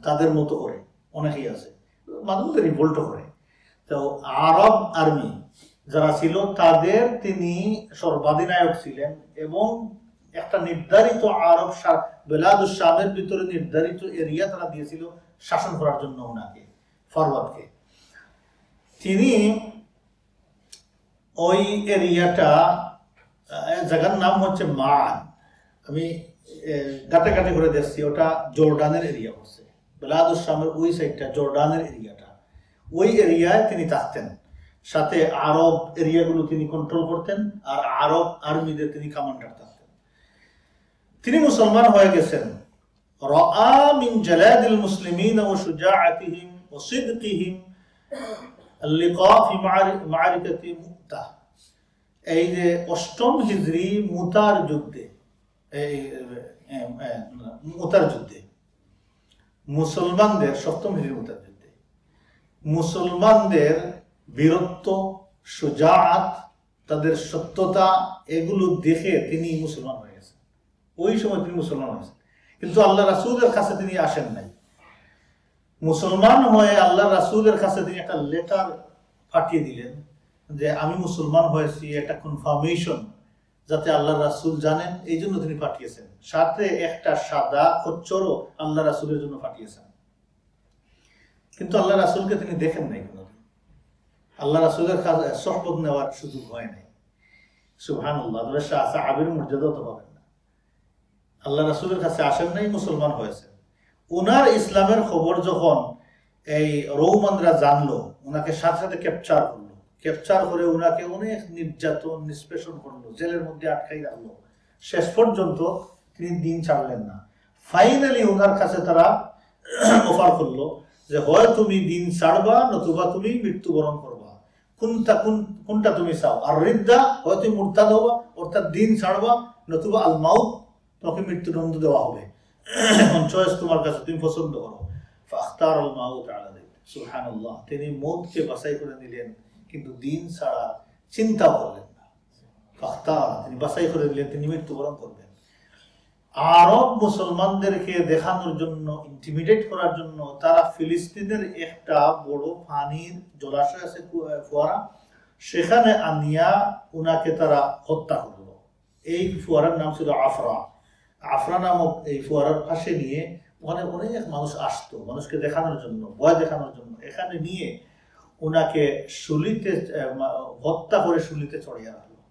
তাদের মতো করে, অনেকেই আছে, মাঝে মধ্যে রিভোল্ট করে। তো আরব আর্মি যারা ছিল তাদের তিনি সর্বাধিনায়ক ছিলেন, এবং একটা নির্ধারিত আরব বেলাদুস শামের ভিতরে নির্ধারিত এরিয়া তারা দিয়েছিল শাসন করার জন্য ওনাকে, ফারওয়াদকে। তিনি ওই এরিয়াটা, জায়গার নাম হচ্ছে মান, আমি গাটাগাটি করে দেখছি, ওটা জর্ডানের এরিয়া হচ্ছে, বেলাদুস শামের ওই সাইডটা জর্ডানের এরিয়াটা, ওই এরিয়ায় তিনি থাকতেন। সাথে আরব এরিয়াগুলো তিনি কন্ট্রোল করতেন, আর আরব আর্মিদের তিনি কমান্ডার থাকতেন। তিনি মুসলমান হয়ে গেছেন। রাআ মিন জালাদিল মুসলিমিন ওয়া শুজাআতিহিম ওয়া সিদকিহিম আল-লিকা ফি মা'রিকাতি মুতা। এই যে 8ম হিজরি মুতার যুদ্ধে, মুতার যুদ্ধে মুসলমানদের 7ম হিজরি মুতার যুদ্ধে মুসলমানদের বীরত্ব, সুজাআত, তাদের সত্যতা, এগুলো দেখে তিনি মুসলমান হয়ে গেছেন। ওই সময় তিনি মুসলমান হয়েছেন, কিন্তু আল্লাহ রাসূলের কাছে তিনি আসেন নাই। মুসলমান হয়ে আল্লাহ রাসূলের কাছে তিনি একটা লেটার পাঠিয়ে দিলেন যে আমি মুসলমান হয়েছি, একটা কনফার্মেশন যাতে আল্লাহ রাসূল জানেন, এই জন্য তিনি পাঠিয়েছেন। সাথে একটা সাদা খচ্চরও আল্লাহ রাসূলের জন্য পাঠিয়েছেন। কিন্তু আল্লাহ রাসূলকে তিনি দেখেন নাই, আল্লাহ রাসূলের কাছে সহবত নেওয়ার সুযোগ হয় নাই। সুবহানাল্লাহ, সাহাবীর মর্যাদাও তো পাবেন না। আল্লাহ রাসূলের কাছে আসেন নাই, মুসলমান হয়েছেন। উনার ইসলামের খবর যখন এই রোমানরা জানলো, উনাকে সাথে সাথে ক্যাপচার করলো, ক্যাপচার করে উনাকে অনেক নির্যাতন নিষ্পেষণ করলো, জেলের মধ্যে আটকাই রাখলো। শেষ পর্যন্ত তিনি দিন ছাড়লেন না। ফাইনালি উনার কাছে তারা অফার করলো যে হয় তুমি দিন ছাড়বা, নতুবা তুমি মৃত্যুবরণ করবা। কোনটা তুমি চাও? আর রিদ্দা, হয় তুমি মুরতাদ হবা, অর্থাৎ দিন ছাড়বা, নতুবা আল মাউত, তোমাকে মৃত্যুদণ্ড দেওয়া হবে। এখন চয়েস তোমার কাছে, তুমি পছন্দ করো। ফাখতার আল মাউত আলা যালিক। সুবহানাল্লাহ, তিনি মউতকে বাছাই করে নিলেন, কিন্তু দিন ছাড়া চিন্তা করলেন না। ফাখতার, তিনি বাছাই করে নিলেন তিনি মৃত্যুবরণ করবেন। আরব মুসলমানদেরকে দেখানোর জন্য, ইন্টিমিডেট করার জন্য তারা ফিলিস্তিনের একটা বড় পানির জলাশয় আছে, ফোয়ারা, সেখানে আনিয়া উনাকে তারা হত্যা করলো। এই ফোয়ারার নাম ছিল আফরা। আফরা নামক এই ফোয়ারার পাশে নিয়ে ওখানে অনেক মানুষ আসতো, মানুষকে দেখানোর জন্য, ভয় দেখানোর জন্য। এখানে নিয়ে উনাকে শুলিতে হত্যা করে শুলিতে চড়িয়ে রাখলো।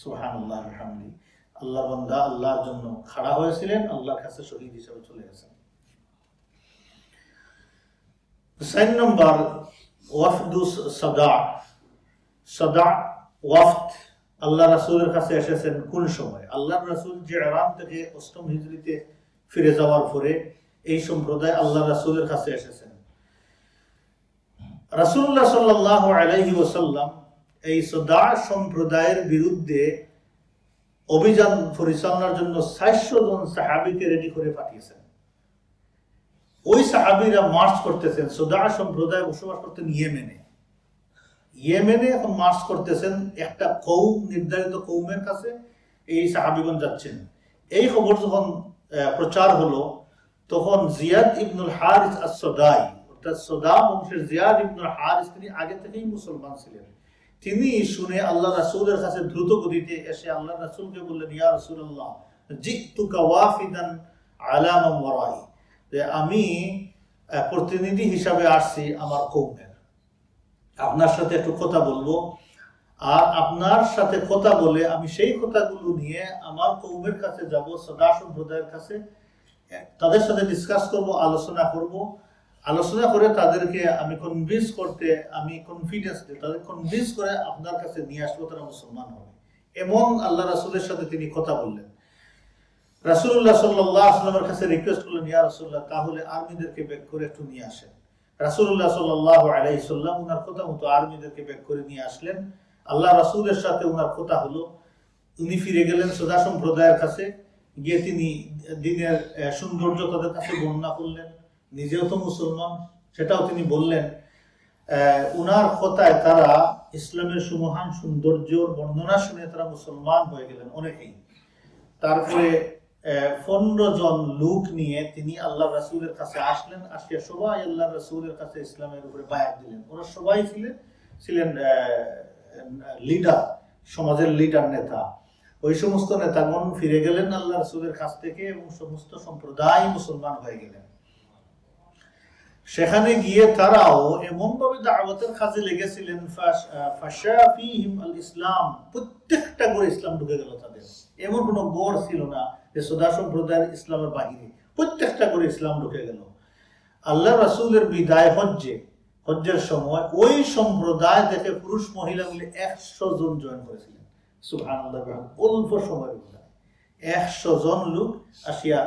সুবহানাল্লাহ, আলহামদুলিল্লাহ। আল্লাহ বান্দা আল্লাহর জন্য খাড়া হয়েছিলেন, আল্লাহর কাছে শহীদ হিসেবে চলে গেছেন। 4 নম্বর, ওয়াফদুস সাদা। সাদা ওয়াফদ আল্লাহ রাসূলের কাছে এসেছেন কোন সময়? আল্লাহ রাসূল যে ইরান থেকে 8ম হিজরিতে ফিরে যাওয়ার পরে এই সম্প্রদায় আল্লাহ রাসূলের কাছে এসেছেন। রাসূলুল্লাহ সাল্লাল্লাহু আলাইহি ওয়াসাল্লাম এই সাদা সম্প্রদায়ের বিরুদ্ধে অভিযান পরিচালনার জন্য 400 জন সাহাবীকে রেডি করে পাঠিয়েছেন। ওই সাহাবীরা মার্চ করতেছেন, সাদা সম্প্রদায় বসবাস করতেন ইয়েমেনে। ইয়েমেনে এখন মার্চ করতেছেন একটা কওম, নির্ধারিত কওমের কাছে এই সাহাবীগণ যাচ্ছেন। এই খবর যখন প্রচার হলো, তখন জিয়াদ ইবনুল হারিস আস-সাদাই, অর্থাৎ সাদা বংশের জিয়াদ ইবনুল হারিস, তিনি আগে থেকেই মুসলমান ছিলেন। তিনি শুনে আল্লাহ রাসূলের কাছে দ্রুত গতিতে এসে আল্লাহ রাসূলকে বললেন, ইয়া রাসূলুল্লাহ, জিতুকা ওয়াফিদান আলা মান ওয়ারাই, যে আমি প্রতিনিধি হিসাবে আসছি আমার কওমের, আপনার সাথে একটু কথা বলবো। আর আপনার সাথে কথা বলে আমি সেই কথাগুলো নিয়ে আমার কওমের কাছে যাব, সাদা সম্প্রদায়ের কাছে, তাদের সাথে ডিসকাস করব, আলোচনা করব। আলোচনা করে তাদেরকে আমি কনভিন্স করতে, আমি কনফিডেন্স দিই, তাদের কনভিন্স করে আপনার কাছে নিয়ে আসবো, তারা মুসলমান হবে। এমন আল্লাহ রাসূলের সাথে তিনি কথা বললেন। রাসূলুল্লাহ সাল্লাল্লাহু আলাইহি ওয়াসাল্লামের কাছে রিকোয়েস্ট করলেন, ইয়া রাসূলুল্লাহ, তাহলে আর্মিদেরকে বেক করে একটু নিয়ে আসেন। রাসূলুল্লাহ সাল্লাল্লাহু আলাইহি ওয়াসাল্লাম উনার কথা মতো আর্মিদেরকে বেক করে নিয়ে আসলেন। আল্লাহ রাসূলের সাথে উনার কথা হলো। উনি ফিরে গেলেন সাদা সম্প্রদায়ের কাছে, গিয়ে তিনি দিনের সৌন্দর্য তাদের কাছে বর্ণনা করলেন। নিজেও তো মুসলমান, সেটাও তিনি বললেন। উনার কথায় তারা ইসলামের সুমহান সৌন্দর্যর বর্ণনা শুনে তারা মুসলমান হয়ে গেলেন অনেকেই। তারপরে 15 জন লোক নিয়ে তিনি আল্লাহ রাসূলের কাছে আসলেন। আসিয়া সবাই আল্লাহ রাসূলের কাছে ইসলামের উপরে বায়াত দিলেন। ওরা সবাই ছিলেন লিডার, সমাজের লিডার, নেতা। ওই সমস্ত নেতাগণ ফিরে গেলেন আল্লাহ রাসূলের কাছ থেকে এবং সমস্ত সম্প্রদায় মুসলমান হয়ে গেলেন। সেখানে গিয়ে তারাও এমনভাবে দাওয়াতের কাজে লেগেছিলেন, ফাশা ফীহিম আল ইসলাম, প্রত্যেকটা ঘরে ইসলাম ঢুকে গেল তাদের। এমন কোনো ঘর ছিল না যে সাদা সম্প্রদায়ের ইসলামের বাহিরে, প্রত্যেকটা ঘরে ইসলাম ঢুকে গেল। আল্লাহ রাসূলের বিদায় হজ্জে হজ্জের সময় ওই সম্প্রদায় থেকে পুরুষ মহিলাগুলি 100 জন জয়েন করেছিলেন। সুবহানাল্লাহ, অল্প সময়ের মধ্যে 100 জন লোক আসিয়া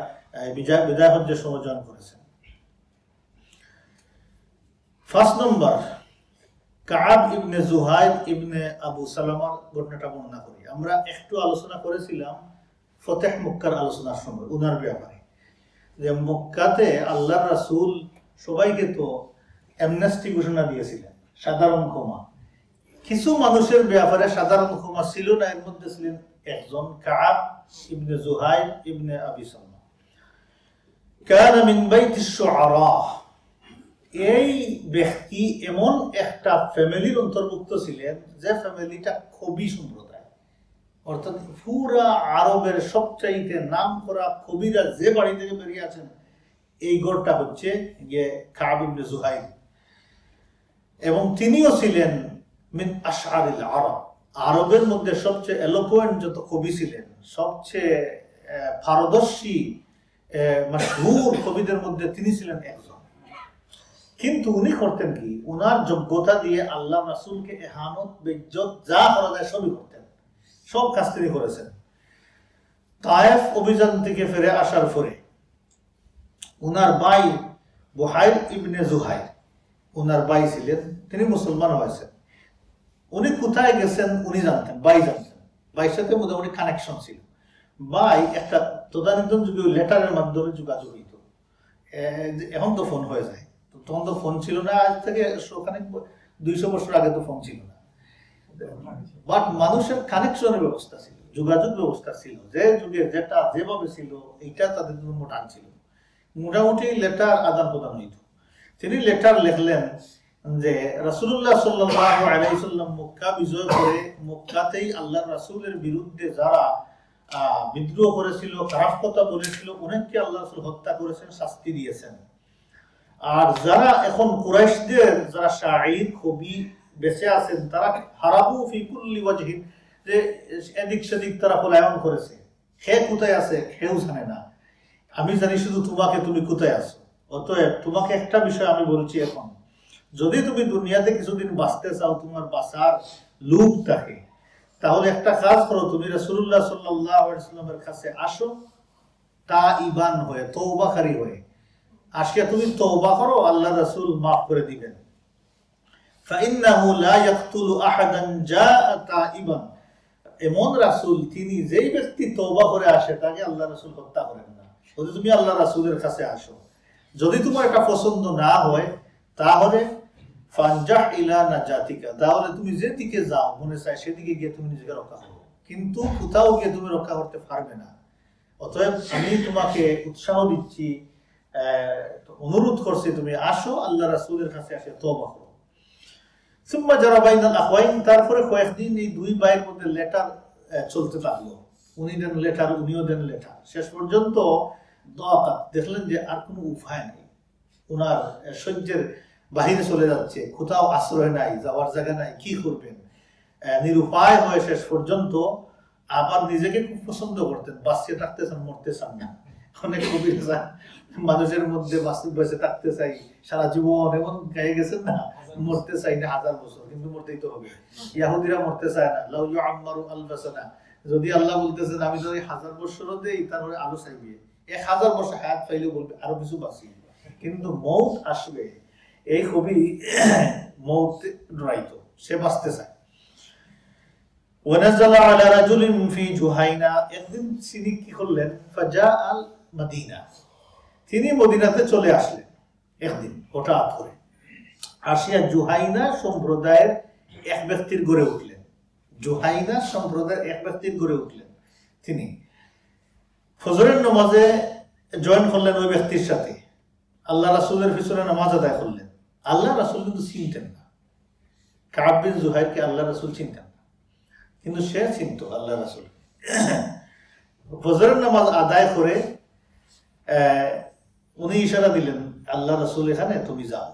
বিদায় হজ্জের সময় জয়েন করেছেন। ফার্স্ট নম্বর, কাব ইবনে জুহাইর ইবনে আবু সালামার ঘটনাটা বর্ণনা করি। আমরা একটু আলোচনা করেছিলাম ফতেহ মক্কার আলোচনার সময় উনার ব্যাপারে, যে মক্কাতে আল্লাহর রাসূল সবাইকে তো অ্যামনেস্টি ঘোষণা দিয়েছিলেন, সাধারণ ক্ষমা। কিছু মানুষের ব্যাপারে সাধারণ ক্ষমা ছিল না, এর মধ্যে ছিলেন একজন কাব ইবনে জুহাইর ইবনে আবি সালমা। কানা মিন বাইতিশ শুআরা, এই ব্যক্তি এমন একটা ফ্যামিলির অন্তর্ভুক্ত ছিলেন যে ফ্যামিলিটা কবি সম্প্রদায়, অর্থাৎ পুরা আরবের সবচাইতে নাম করা কবিরা যে বাড়ি থেকে বেরিয়ে আছেন এই গড়টা হচ্ছে গিয়ে কাব ইবনে জুহাইর। এবং তিনিও ছিলেন মিন আশআরিল আরব, আরবের মধ্যে সবচেয়ে এলোকোয়েন্ট যত কবি ছিলেন, সবচেয়ে পারদর্শী মাশহুর কবিদের মধ্যে তিনি ছিলেন একজন। কিন্তু উনি করতেন কি, উনার যোগ্যতা দিয়ে আল্লাহ রাসূলকে ইহানত বেইজ্জত যা করা যায় সবই করতেন, সব কাজ তিনি করেছেন। তায়েফ অভিযান থেকে ফিরে আসার পরে উনার ভাই বুহাইর ইবনে জুহাইর, উনার ভাই ছিলেন, তিনি মুসলমান হয়েছেন। উনি কোথায় গেছেন উনি জানতেন, ভাই জানতেন, ভাইয়ের সাথে মোটামুটি কানেকশন ছিল। ভাই একটা তদানীন্তন যুগে লেটারের মাধ্যমে যোগাযোগ হইত, এখন তো ফোন হয়ে যায়, তখন তো ফোন ছিল না, আজ থেকে 200 বছর আগে তো ফোন ছিল না, বাট মানুষের কানেকশনের ব্যবস্থা ছিল, যোগাযোগ ব্যবস্থা ছিল, যে যুগে যেটা যেভাবে ছিল এইটা তাদের জন্য মোটান ছিল। মোটামুটি লেটার আদান প্রদান হইত। তিনি লেটার লিখলেন যে রাসূলুল্লাহ সাল্লাল্লাহু আলাইহি সাল্লাম মক্কা বিজয় করে মক্কাতেই আল্লাহর রাসূলের বিরুদ্ধে যারা বিদ্রোহ করেছিল, খারাপ কথা বলেছিল, অনেককে আল্লাহ রাসূল হত্যা করেছেন, শাস্তি দিয়েছেন। আর যারা এখন কুরাইশদের যারা শাঈর কবি বেঁচে আছেন তারা হারাবু ফি কুল্লি ওয়াজহিন, যে এদিক সেদিক তারা পলায়ন করেছে, সে কোথায় আছে কেউ জানে না, আমি জানি শুধু তোমাকে, তুমি কোথায় আছো। অতএব তোমাকে একটা বিষয় আমি বলছি, এখন যদি তুমি দুনিয়াতে কিছুদিন বাঁচতে চাও, তোমার বাঁচার লোভ থাকে, তাহলে একটা কাজ করো, তুমি রাসূলুল্লাহ সাল্লাল্লাহু আলাইহি ওয়াসাল্লামের কাছে আসো, তাইবান হয়ে, তওবাকারী হয়ে আসিয়া তুমি তওবা করো, আল্লাহ রাসূল মাফ করে দিবেন। ফাইন্নাহু লা ইয়াকতুলু আহাদান জাআ তাইবান, এমন রাসূল তিনি যেই ব্যক্তি তওবা করে আসে তাকে আল্লাহ রাসূল হত্যা করেন না। যদি তুমি আল্লাহ রাসূলের কাছে আসো, যদি তোমার এটা পছন্দ না হয় তাহলে ফানজাহ ইলা নাজাতিকা, তাহলে তুমি যেদিকে যাও মনে চায় সেদিকে গিয়ে তুমি নিজেকে রক্ষা করো, কিন্তু কোথাও গিয়ে তুমি রক্ষা করতে পারবে না। অতএব আমি তোমাকে উৎসাহ দিচ্ছি, অনুরোধ করছি, তুমি আসো, আল্লাহ রাসূলের কাছে আসে তওবা করো। সুম্মা জারা বাইনাল আখওয়াইন, তারপরে কয়েকদিন এই দুই ভাইয়ের মধ্যে লেটার চলতে থাকলো, উনি দেন লেটার, উনিও দেন লেটার। শেষ পর্যন্ত দেখলেন যে আর কোনো উপায় নেই, ওনার সহ্যের বাহিরে চলে যাচ্ছে, কোথাও আশ্রয় নাই, যাওয়ার জায়গা নাই, কি করবেন, নিরুপায় হয়ে শেষ পর্যন্ত আবার নিজেকে খুব পছন্দ করতেন, বাঁচতে থাকতে চান, মরতে চান না। অনেক কবির মানুষের মধ্যে বেঁচে থাকতে চাই সারা জীবন, এমন গায়ে গেছেন না, মরতে চাই না 1000 বছর, কিন্তু মরতেই তো হবে। ইহুদিরা মরতে চায় না, লাউ ইউআম্মারু আলফা সানা, যদি আল্লাহ বলতেছেন আমি যদি 1000 বছরও দেই তাহলে আলো চাইবে, 1000 বছর হায়াত পাইলেও বলবে আরো কিছু বাঁচি, কিন্তু মৌত আসবে। এই কবি মৌত ডরাইতো, সে বাঁচতে চায়। ওয়ানাজালা আলা রাজুলিন ফি জুহাইনা, একদিন তিনি কি করলেন, ফাজা আল মদিনা, তিনি মদিনাতে চলে আসলেন একদিন হঠাৎ করে, আসিয়া জুহাইনা সম্প্রদায়ের এক ব্যক্তির গড়ে উঠলেন, জুহাইনা সম্প্রদায়ের এক ব্যক্তির গড়ে উঠলেন। তিনি ফজরের নামাজে জয়েন করলেন ওই ব্যক্তির সাথে, আল্লাহ রাসূলের পিছনে নামাজ আদায় করলেন। আল্লাহ রাসূল কিন্তু চিনতেন না, কাব বিন জুহাইরকে আল্লাহ রাসূল চিনতেন না, কিন্তু সে চিনত আল্লাহ রাসূল। ফজরের নামাজ আদায় করে উনি ইশারা দিলেন, আল্লাহ রাসূল এখানে, তুমি যাও।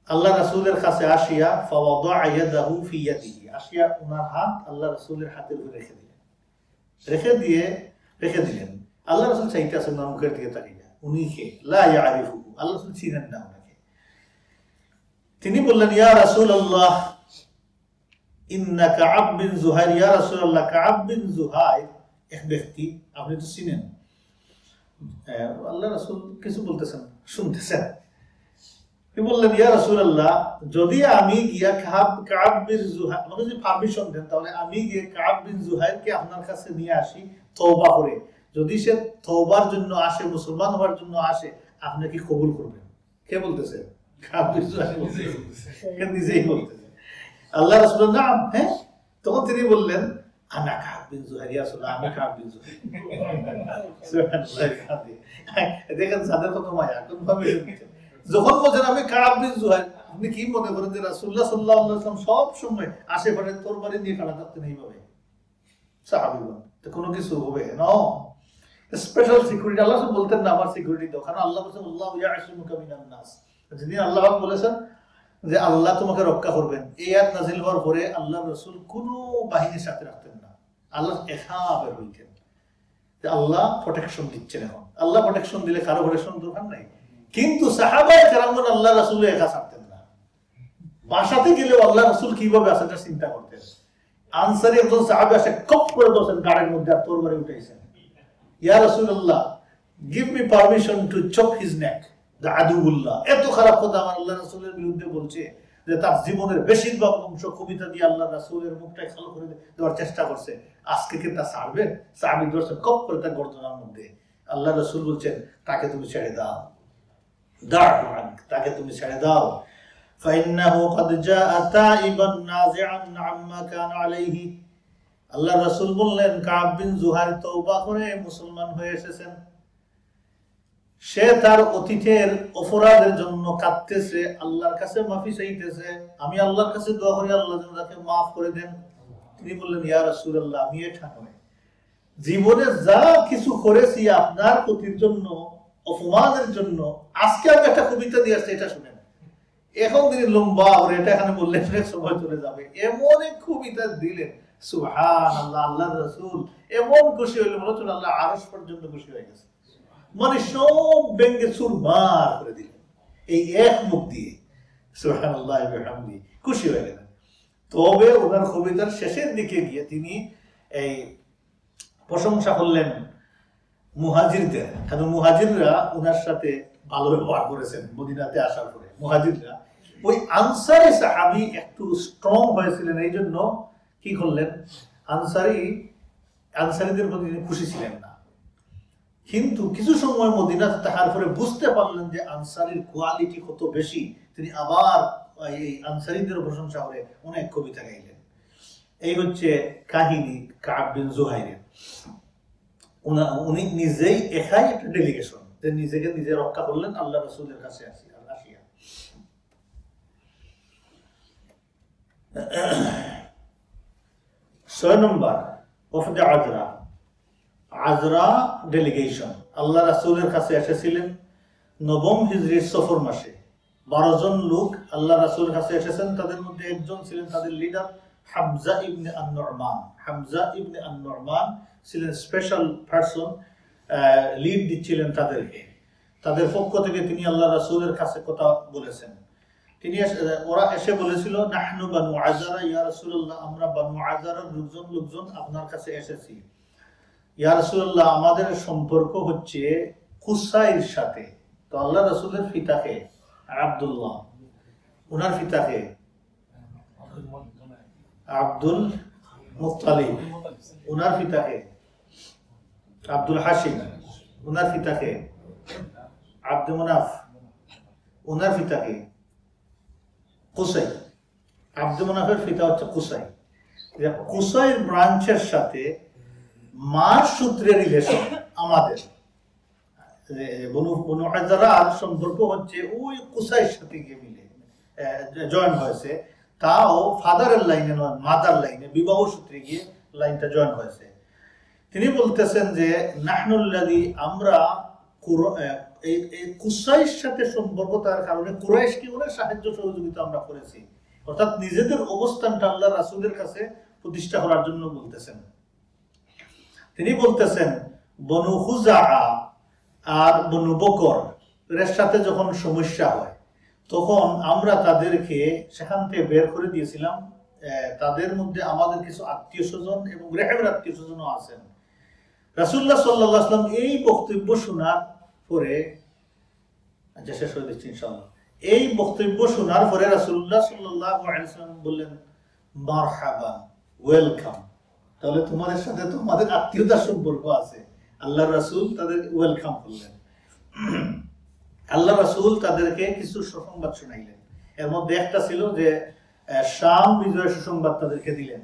আল্লাহ রাসূলের কাছে আসিয়া ফাওয়াদা ইয়াদাহু ফি ইয়াদিহি, আসিয়া ওনার হাত আল্লাহ রাসূলের হাতের উপরে রেখে দিলেন। আল্লাহ রাসূল চাইতেছেন না, মুখের দিকে তাকিয়ে, উনি কে, লা ইয়ারিফু, আল্লাহ রাসূল চিনেন না ওনাকে। তিনি বললেন ইয়া রাসূলুল্লাহ ইন্না কাআব বিন যুহাইর, ইয়া রাসূলুল্লাহ কাআব বিন যুহাইর এক ব্যক্তি, আপনি তো চিনেন। আল্লাহ রাসূল কিছু বলতেছেন, শুনতেছেন। তিনি বললেন ইয়া রাসূলুল্লাহ, যদি আমি গিয়া কাআব বিন যুহাইর, আমাকে যদি পারমিশন দেন তাহলে আমি গিয়ে কাআব বিন যুহাইরকে আপনার কাছে নিয়ে আসি তওবা করে, যদি সে তওবার জন্য আসে, মুসলমান হওয়ার জন্য আসে, আপনি কি কবুল করবেন? কে বলতেছে? কাআব বিন যুহাইর নিজেই বলতেছে। আল্লাহ রাসূল নাম, হ্যাঁ। তখন তিনি বললেন আনা কাআব বিন যুহাইর, ইয়া রাসূলুল্লাহ আমি কাআব বিন যুহাইর। সুবহানাল্লাহ। দেখেন যাদের কত মায়া, কোন ভাবে যখন বলেন আমি কাআব বিন যুহাইর, আপনি কি মনে করেন যে রাসূলুল্লাহ সাল্লাল্লাহু আলাইহি ওয়াসাল্লাম সব সময় আশেপাশে তরবারি নিয়ে খাড়া থাকতেন এইভাবে? সাহাবীগণ তো কোনো কিছু হবে না, স্পেশাল সিকিউরিটি। আল্লাহ বলতেন না আমার সিকিউরিটি দাও, কারণ আল্লাহ বলেছেন আল্লাহু ইয়াসিমুকা মিনান নাস। যেদিন আল্লাহ বলেছেন যে আল্লাহ তোমাকে রক্ষা করবেন, এই আয়াত নাযিল হওয়ার পরে আল্লাহ রাসূল কোনো বাহিনীর সাথে রাখতেন না, আল্লাহ একা বের হইতেন যে আল্লাহ প্রোটেকশন দিচ্ছেন। এখন আল্লাহ প্রোটেকশন দিলে কারো প্রোটেকশন দরকার নাই, কিন্তু সাহাবায়ে কেরামগণ আল্লাহ রাসূল একা ছাড়তেন না। বাসাতে গেলেও আল্লাহ রাসূল কিভাবে আছে এটা চিন্তা করতেন। আনসারী একজন সাহাবী আসে কপ করে বসেন গাড়ির মধ্যে, আর তরবারি উঠাইছেন, ইয়া রাসূলুল্লাহ give me permission to chop his neck the আদুউল্লাহ। এত খারাপ কথা আমার আল্লাহ রাসূলের বিরুদ্ধে বলছে যে তার জীবনের বেশিরভাগ অংশ কবিতা দিয়ে আল্লাহ রাসূলের মুখটাই খালো করে দেওয়ার চেষ্টা করছে, আজকে কি তা ছাড়বে? সাহাবী দর্শে কপ করে তার গর্দনার মধ্যে। আল্লাহ রাসূল বলছেন তাকে তুমি ছেড়ে দাও, তাকে তুমি ছেড়ে দাও। ফাইন্নাহু ক্বাদ জাআ তাইবান নাজিআন আম্মা কানা আলাইহি। আল্লাহ রাসূল বললেন কাআব বিন যুহাইর তওবা করে মুসলমান হয়ে এসেছেন, সে তার অতীতের অপরাধের জন্য কাঁদতেছে, আল্লাহর কাছে মাফি চাইতেছে। আমি আল্লাহর কাছে দোয়া করি আল্লাহ যেন তাকে মাফ করে দেন। তিনি বললেন ইয়া রাসূলুল্লাহ আমি এটা নয়, জীবনে যা কিছু করেছি আপনার ক্ষতির জন্য, অপমানের জন্য, আজকে আমি একটা কবিতা দিয়ে আসছি, এটা শুনেন। এখন তিনি লম্বা করে এটা এখানে বললেন সময় চলে যাবে, এমন এক কবিতা দিলেন, সুবহানাল্লাহ। আল্লাহ রাসূল এমন খুশি হইলেন, মনে হচ্ছিল আল্লাহ আরশ পর্যন্ত খুশি হয়ে গেছে, মানে সব ব্যঙ্গে চুরমার করে দিলেন এই এক মুখ দিয়ে। সুবহানাল্লাহ ওয়া বিহামদিহি, খুশি হয়ে গেলেন। তবে ওনার কবিতার শেষের দিকে গিয়ে তিনি এই প্রশংসা করলেন মুহাজিরদের, কারণ মুহাজিররা ওনার সাথে ভালো ব্যবহার করেছেন মদিনাতে আসার পরে। মুহাজিররা ওই আনসারী সাহাবী একটু স্ট্রং হয়েছিলেন, এই জন্য কি করলেন, আনসারীদের প্রতি তিনি খুশি ছিলেন না। কিন্তু কিছু সময় মদিনাতে থাকার পরে বুঝতে পারলেন যে আনসারীর কোয়ালিটি কত বেশি, তিনি আবার এই আনসারীদের প্রশংসা করে অনেক কবিতা গাইলেন। এই হচ্ছে কাহিনী কাআব বিন যুহাইরের। উনি নিজেই একাই একটা ডেলিগেশন, যে নিজেকে নিজে রক্ষা করলেন আল্লাহ রাসূলের কাছে আসিয়া। 6 নম্বর ওফদে আজরা, আজরা ডেলিগেশন আল্লাহ রাসূলের কাছে এসেছিলেন 9ম হিজরির সফর মাসে। 12 জন লোক আল্লাহ রাসূলের কাছে এসেছেন, তাদের মধ্যে একজন ছিলেন তাদের লিডার হামজা ইবনে আন-নুরমান। হামজা ইবনে আন-নুরমান ছিলেন স্পেশাল পারসন, লিড দিচ্ছিলেন তাদেরকে। তাদের পক্ষ থেকে তিনি আল্লাহ রাসূলের কাছে কথা বলেছেন। তিনি ওরা এসে বলেছিল নাহনু বানু আযারা, ইয়া রাসূলুল্লাহ আমরা বানু আযারার লোকজন আপনার কাছে এসেছি। ইয়া রাসূলুল্লাহ আমাদের সম্পর্ক হচ্ছে কুসাইর সাথে। তো আল্লাহ রাসূলের পিতাকে আব্দুল্লাহ, ওনার পিতাকে আব্দুল মুত্তালিব, ওনার পিতাকে আব্দুল হাশিম, ওনার পিতাকে আব্দুল মুনাফ, ওনার পিতাকে কুসাই। আব্দুল মুনাফের পিতা হচ্ছে কুসাই। কুসাইর ব্রাঞ্চের সাথে মার সূত্রের রিলেশন আমাদের বনু আযারার সম্পর্ক হচ্ছে ওই কুসাইর সাথে গিয়ে মিলে জয়েন হয়েছে, তাও ফাদারের লাইনে নয়, মাদার লাইনে, বিবাহ সূত্রে গিয়ে লাইনটা জয়েন হয়েছে। তিনি বলতেছেন যে নাহনুল্লাযী আমরা এই কুসাইর সাথে সম্পর্ক তার কারণে কুরাইশকে অনেক সাহায্য সহযোগিতা আমরা করেছি, অর্থাৎ নিজেদের অবস্থানটা আল্লাহ রাসূলের কাছে প্রতিষ্ঠা করার জন্য বলতেছেন। তিনি বলতেছেন বনু খুজাআ আর বনু বকর এর সাথে যখন সমস্যা হয় তখন আমরা তাদেরকে সেখান থেকে বের করে দিয়েছিলাম। তাদের মধ্যে আমাদের কিছু আত্মীয় স্বজন এবং রেহেবের আত্মীয় স্বজনও আছেন। রাসূলুল্লাহ সাল্লাল্লাহু আলাইহি ওয়াসাল্লাম এই বক্তব্য শোনার পরে, শেষ হয়ে দিচ্ছি ইনশাআল্লাহ, এই বক্তব্য শোনার পরে রাসূলুল্লাহ সাল্লাল্লাহু আলাইহি ওয়াসাল্লাম বললেন, মারহাবা, ওয়েলকাম। তাহলে তোমাদের সাথে তোমাদের আত্মীয়তার সম্পর্ক আছে। আল্লাহর রাসূল তাদের ওয়েলকাম করলেন। আল্লাহ রাসূল তাদেরকে কিছু সুসংবাদ শোনাইলেন। এর মধ্যে একটা ছিল যে শাম বিজয়ের সুসংবাদ তাদেরকে দিলেন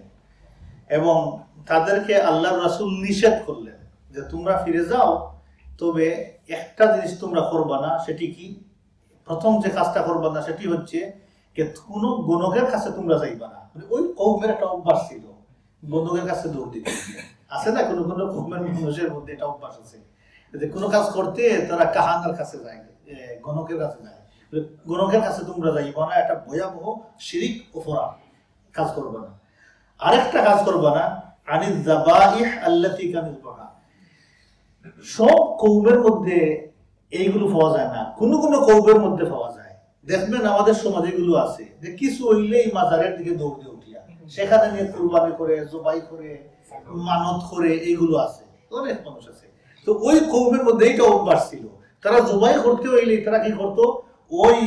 এবং তাদেরকে আল্লাহর রাসূল নিষেধ করলেন যে তোমরা ফিরে যাও, তবে একটা জিনিস তোমরা করবা না। সেটি কি? প্রথম যে কাজটা করবা না সেটি হচ্ছে কোনো গণকের কাছে তোমরা যাইবা না। মানে ওই কওমের একটা অভ্যাস ছিল গণকের কাছে দৌড় দিতে। আছে না কোনো কোনো কওমের মানুষের মধ্যে এটা অভ্যাস আছে যে কোনো কাজ করতে তারা কাহানার কাছে যায়, গণকের কাছে যায়। গণকের কাছে তোমরা যাইবা না, এটা ভয়াবহ শিরিক অপরাধ, কাজ করবা না। আরেকটা কাজ করবা না, আনিজ যাবাইহ আল্লাতী কানিজ বাহা। সব কওমের মধ্যে এইগুলো পাওয়া যায় না, কোনো কোনো কওমের মধ্যে পাওয়া যায়। দেখবেন আমাদের সমাজে এগুলো আছে যে কিছু হইলেই মাজারের দিকে দৌড় দিয়ে উঠিয়া সেখানে নিয়ে কুরবানি করে, জবাই করে, মানত করে, এইগুলো আছে, অনেক মানুষ আছে। তো ওই কওমের মধ্যে এইটা অভ্যাস ছিল। তারা জবাই করতে হইলে তারা কি করতো, ওই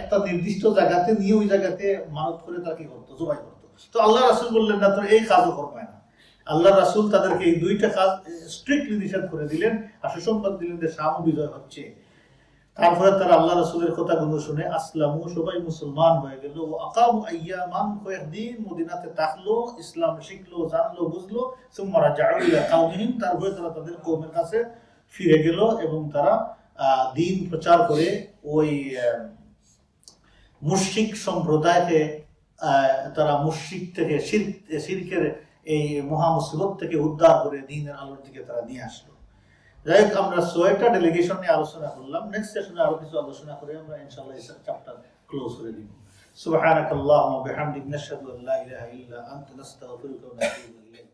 একটা নির্দিষ্ট জায়গাতে নিয়ে ওই জায়গাতে মানত করে তারা কি করতো, জবাই করতো। তো আল্লাহ রাসূল বললেন না, তোরা এই কাজও করবে না। আল্লাহ রাসূল তাদেরকে এই দুইটা কাজ স্ট্রিক্টলি নিষেধ করে দিলেন আর সুসংবাদ দিলেন যে শাম বিজয় হচ্ছে। তারপরে তারা আল্লাহ রাসূলের কথাগুলো শুনে আসলামু, সবাই মুসলমান হয়ে গেল। ও আকামু আইয়ামান, কয়েকদিন মদিনাতে থাকলো, ইসলাম শিখলো, জানলো, বুঝলো। সুম্মা রাজাউ ইলা কাওমিহিম, তারপরে তারা তাদের কওমের কাছে ফিরে গেল এবং তারা দ্বীন প্রচার করে ওই মুশরিক সম্প্রদায়কে তারা মুশরিক থেকে শিরকের এই মহা মুসিবত থেকে উদ্ধার করে দ্বীনের আলোর দিকে তারা নিয়ে আসলো। যাই হোক, আমরা 6টা ডেলিগেশন নিয়ে আলোচনা করলাম। নেক্সট সেশনে আরো কিছু আলোচনা করে আমরা ইনশাআল্লাহ এই চ্যাপ্টার ক্লোজ করে দিব। সুবহানাকাল্লাহুম্মা ওয়া বিহামদিকা, নাশহাদু আল্লা ইলাহা ইল্লা আনতা, নাস্তাগফিরুকা ওয়া নাতুবু ইলাইক।